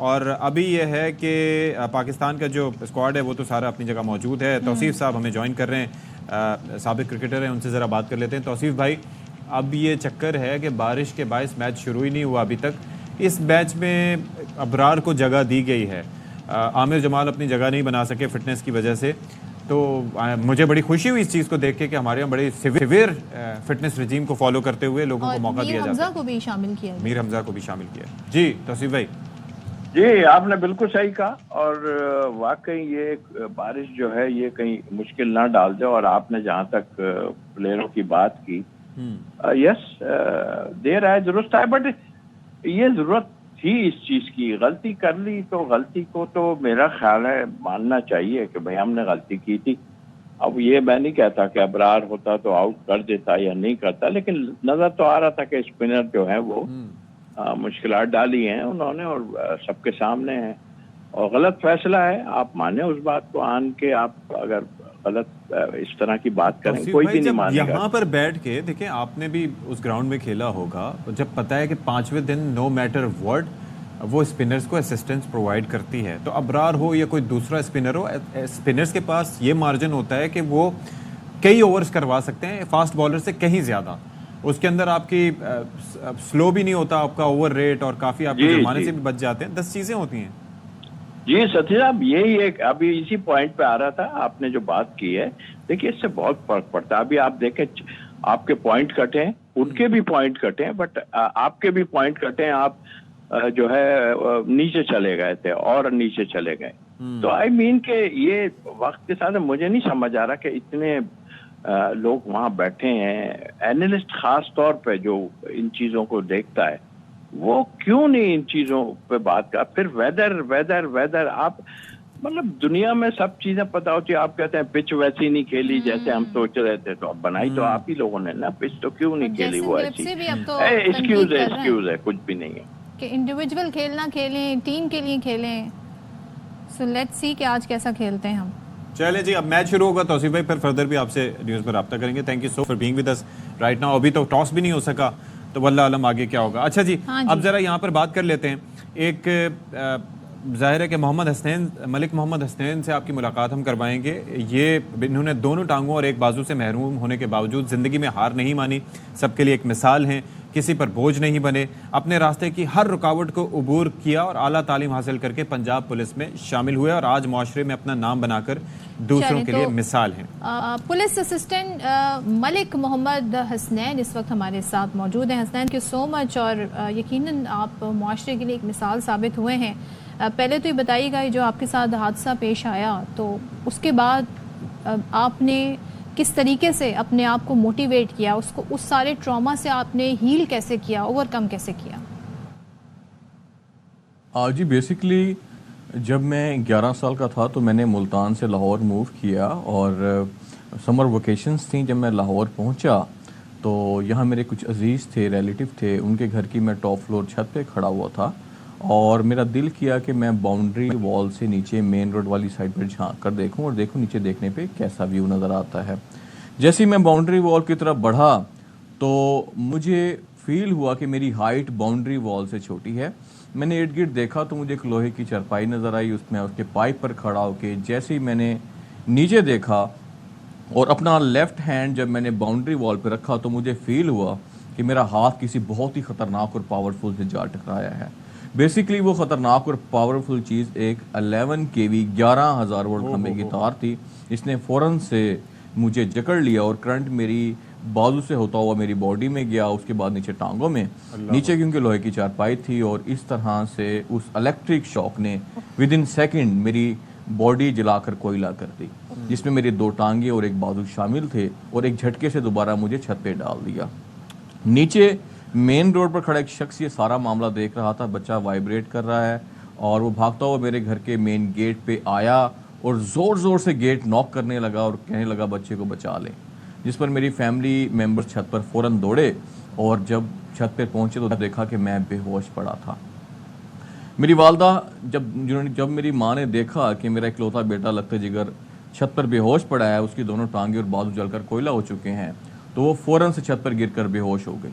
اور ابھی یہ ہے کہ پاکستان کا جو اسکواڈ ہے وہ تو سارا اپنی جگہ موجود ہے. توصیف صاحب ہمیں جوائن کر رہے ہیں, سابق کرکٹر ہیں, ان سے ذرا بات کر لیتے ہیں. توصیف بھائی, اب یہ چکر ہے کہ بارش کے باعث میچ شروع ہی نہیں ہوا ابھی تک. اس میچ میں ابرار کو جگہ دی گئی ہے, عامر جمال اپنی جگہ نہیں بنا سکے فٹنس کی وجہ سے. تو مجھے بڑی خوشی ہوئی اس چیز کو دیکھ کے کہ ہمارے یہاں بڑے سیویئر فٹنس رجیم کو فالو کرتے ہوئے لوگوں کو موقع دیا جاتا ہے. میر حمزہ کو بھی شامل کیا, میر حمزہ کو بھی شامل کیا. جی توصیف بھائی. جی آپ نے بالکل صحیح کہا, اور واقعی یہ بارش جو ہے یہ کہیں مشکل نہ ڈال دے. اور آپ نے جہاں تک پلیئروں کی بات کی, یس دیر آئے درست ہے, بٹ یہ ضرورت تھی اس چیز کی. غلطی کر لی تو غلطی کو تو میرا خیال ہے ماننا چاہیے کہ بھئی ہم نے غلطی کی تھی. اب یہ میں نہیں کہتا کہ ابرار ہوتا تو آؤٹ کر دیتا یا نہیں کرتا, لیکن نظر تو آ رہا تھا کہ اسپنر جو ہے وہ مشکلات ڈالی ہیں انہوں نے اور سب کے سامنے ہیں, اور غلط فیصلہ ہے. آپ مانیں اس بات کو, آن کے آپ اگر غلط اس طرح کی بات کریں کوئی بھی نہیں مانے گا. یہاں پر بیٹھ کے دیکھیں, آپ نے بھی اس گراؤنڈ میں کھیلا ہوگا, جب پتہ ہے کہ 5ویں دن نو میٹر واٹ وہ اسپنرز کو اسسٹنس پرووائڈ کرتی ہے, تو ابرار ہو یا کوئی دوسرا اسپنر ہو, اسپنرز کے پاس یہ مارجن ہوتا ہے کہ وہ کئی اوورز کروا سکتے ہیں فاسٹ بالر سے کہیں زیادہ. اس کے اندر آپ کی سلو بھی نہیں ہوتا آپ کا اوور ریٹ, اور کافی آپ کے جرمانے سے بھی بچ جاتے ہیں. 10 چیزیں ہوتی ہیں. جی ستی صاحب, یہی ایک ابھی اسی پوائنٹ پہ آ رہا تھا. آپ نے جو بات کی ہے, دیکھیے اس سے بہت فرق پڑتا ہے. ابھی آپ دیکھیں آپ کے پوائنٹ کٹے ہیں, ان کے بھی پوائنٹ کٹے ہیں, بٹ آپ کے بھی پوائنٹ کٹے ہیں, آپ جو ہے نیچے چلے گئے تھے اور نیچے چلے گئے. تو آئی مین کہ یہ وقت کے ساتھ مجھے نہیں سمجھ آ رہا کہ اتنے لوگ وہاں بیٹھے ہیں, اینالسٹ خاص طور پہ جو ان چیزوں کو دیکھتا ہے, وہ کیوں نہیں ان چیزوں پہ بات کر. پھر ویدر آپ مطلب دنیا میں سب چیزیں پتا ہوتی ہیں. آپ کہتے ہیں پچ ویسی نہیں کھیلی جیسے ہم سوچ رہے تھے, تو اب بنائی تو آپ ہی لوگوں نے نا, پچ تو کیوں نہیں کھیلی وہ ایسی. ایکسکیوز ہے, کچھ بھی نہیں ہے کہ انڈیویجول کھیلنا کھیلیں, ٹیم کے لیے کھیلیں. سو لیٹس سی کہ آج کیسا کھیلتے ہیں ہم. چلے جی, اب میچ شروع ہوگا. توصیف بھائی پھر فردر بھی آپ سے نیوز پر رابطہ کریں گے. Thank you so for being with us right now. ابھی تو ٹاس بھی نہیں ہو سکا, تو واللہ عالم آگے کیا ہوگا. اچھا جی, اب ذرا یہاں پر بات کر لیتے ہیں. ایک ظاہر ہے کہ ملک محمد حسنین سے آپ کی ملاقات ہم کروائیں گے. یہ انہوں نے دونوں ٹانگوں اور ایک بازو سے محروم ہونے کے باوجود زندگی میں ہار نہیں مانی, سب کے لیے ایک مثال ہیں, کسی پر بوجھ نہیں بنے, اپنے راستے کی ہر رکاوٹ کو عبور کیا اور اعلیٰ تعلیم حاصل کر کے پنجاب پولیس میں شامل ہوئے, اور آج معاشرے میں اپنا نام بنا کر دوسروں کے لیے مثال ہیں. پولیس اسسٹنٹ ملک محمد حسنین اس وقت ہمارے ساتھ موجود ہیں. حسنین کی سو مچ, اور یقیناً آپ معاشرے کے لیے ایک مثال ثابت ہوئے ہیں. پہلے تو یہ بتائیے گا, جو آپ کے ساتھ حادثہ پیش آیا تو اس کے بعد آپ نے کس طریقے سے اپنے آپ کو موٹیویٹ کیا, اس سارے ٹراما سے آپ نے ہیل کیسے کیا, اوور کم کیسے کیا؟ جی بیسکلی جب میں 11 سال کا تھا تو میں نے ملتان سے لاہور موو کیا, اور سمر ویکیشنز تھیں. جب میں لاہور پہنچا تو یہاں میرے کچھ عزیز تھے, ریلیٹیو تھے, ان کے گھر کی میں ٹاپ فلور چھت پہ کھڑا ہوا تھا, اور میرا دل کیا کہ میں باؤنڈری وال سے نیچے مین روڈ والی سائڈ پر جھانک کر دیکھوں, اور دیکھوں نیچے دیکھنے پہ کیسا ویو نظر آتا ہے. جیسے میں باؤنڈری وال کی طرف بڑھا تو مجھے فیل ہوا کہ میری ہائٹ باؤنڈری وال سے چھوٹی ہے. میں نے ارد گرد دیکھا تو مجھے ایک لوہے کی چرپائی نظر آئی, اس میں اس کے پائپ پر کھڑا ہو کے جیسے ہی میں نے نیچے دیکھا اور اپنا لیفٹ ہینڈ جب میں نے باؤنڈری وال پہ رکھا تو مجھے فیل ہوا کہ میرا ہاتھ کسی بہت ہی خطرناک اور پاورفل سے جا ٹکرایا ہے. بیسکلی وہ خطرناک اور پاورفل چیز ایک 11 kV 11,000 وولٹ کھمبے کی تار تھی. اس نے فوراً سے مجھے جکڑ لیا اور کرنٹ میری بازو سے ہوتا ہوا میری باڈی میں گیا, اس کے بعد نیچے ٹانگوں میں, نیچے کیونکہ لوہے کی چارپائی تھی, اور اس طرح سے اس الیکٹرک شاک نے ودن سیکنڈ میری باڈی جلا کر کوئلہ کر دی, جس میں میری 2 ٹانگیں اور ایک بازو شامل تھے, اور ایک جھٹکے سے دوبارہ مجھے چھت پہ ڈال دیا. نیچے مین روڈ پر کھڑا ایک شخص یہ سارا معاملہ دیکھ رہا تھا, بچہ وائبریٹ کر رہا ہے, اور وہ بھاگتا ہوا میرے گھر کے مین گیٹ پہ آیا اور زور زور سے گیٹ ناک کرنے لگا اور کہنے لگا بچے کو بچا لیں, جس پر میری فیملی ممبر چھت پر فوراً دوڑے, اور جب چھت پہ پہنچے تو دیکھا کہ میں بے ہوش پڑا تھا. میری والدہ جب میری ماں نے دیکھا کہ میرا اکلوتا بیٹا لگتا جگر چھت پر بے ہوش پڑا ہے, اس کی دونوں ٹانگیں اور بازو جل کر کوئلہ ہو چکے ہیں, تو وہ فوراً سے چھت پر گر کر بے ہوش ہو گئی.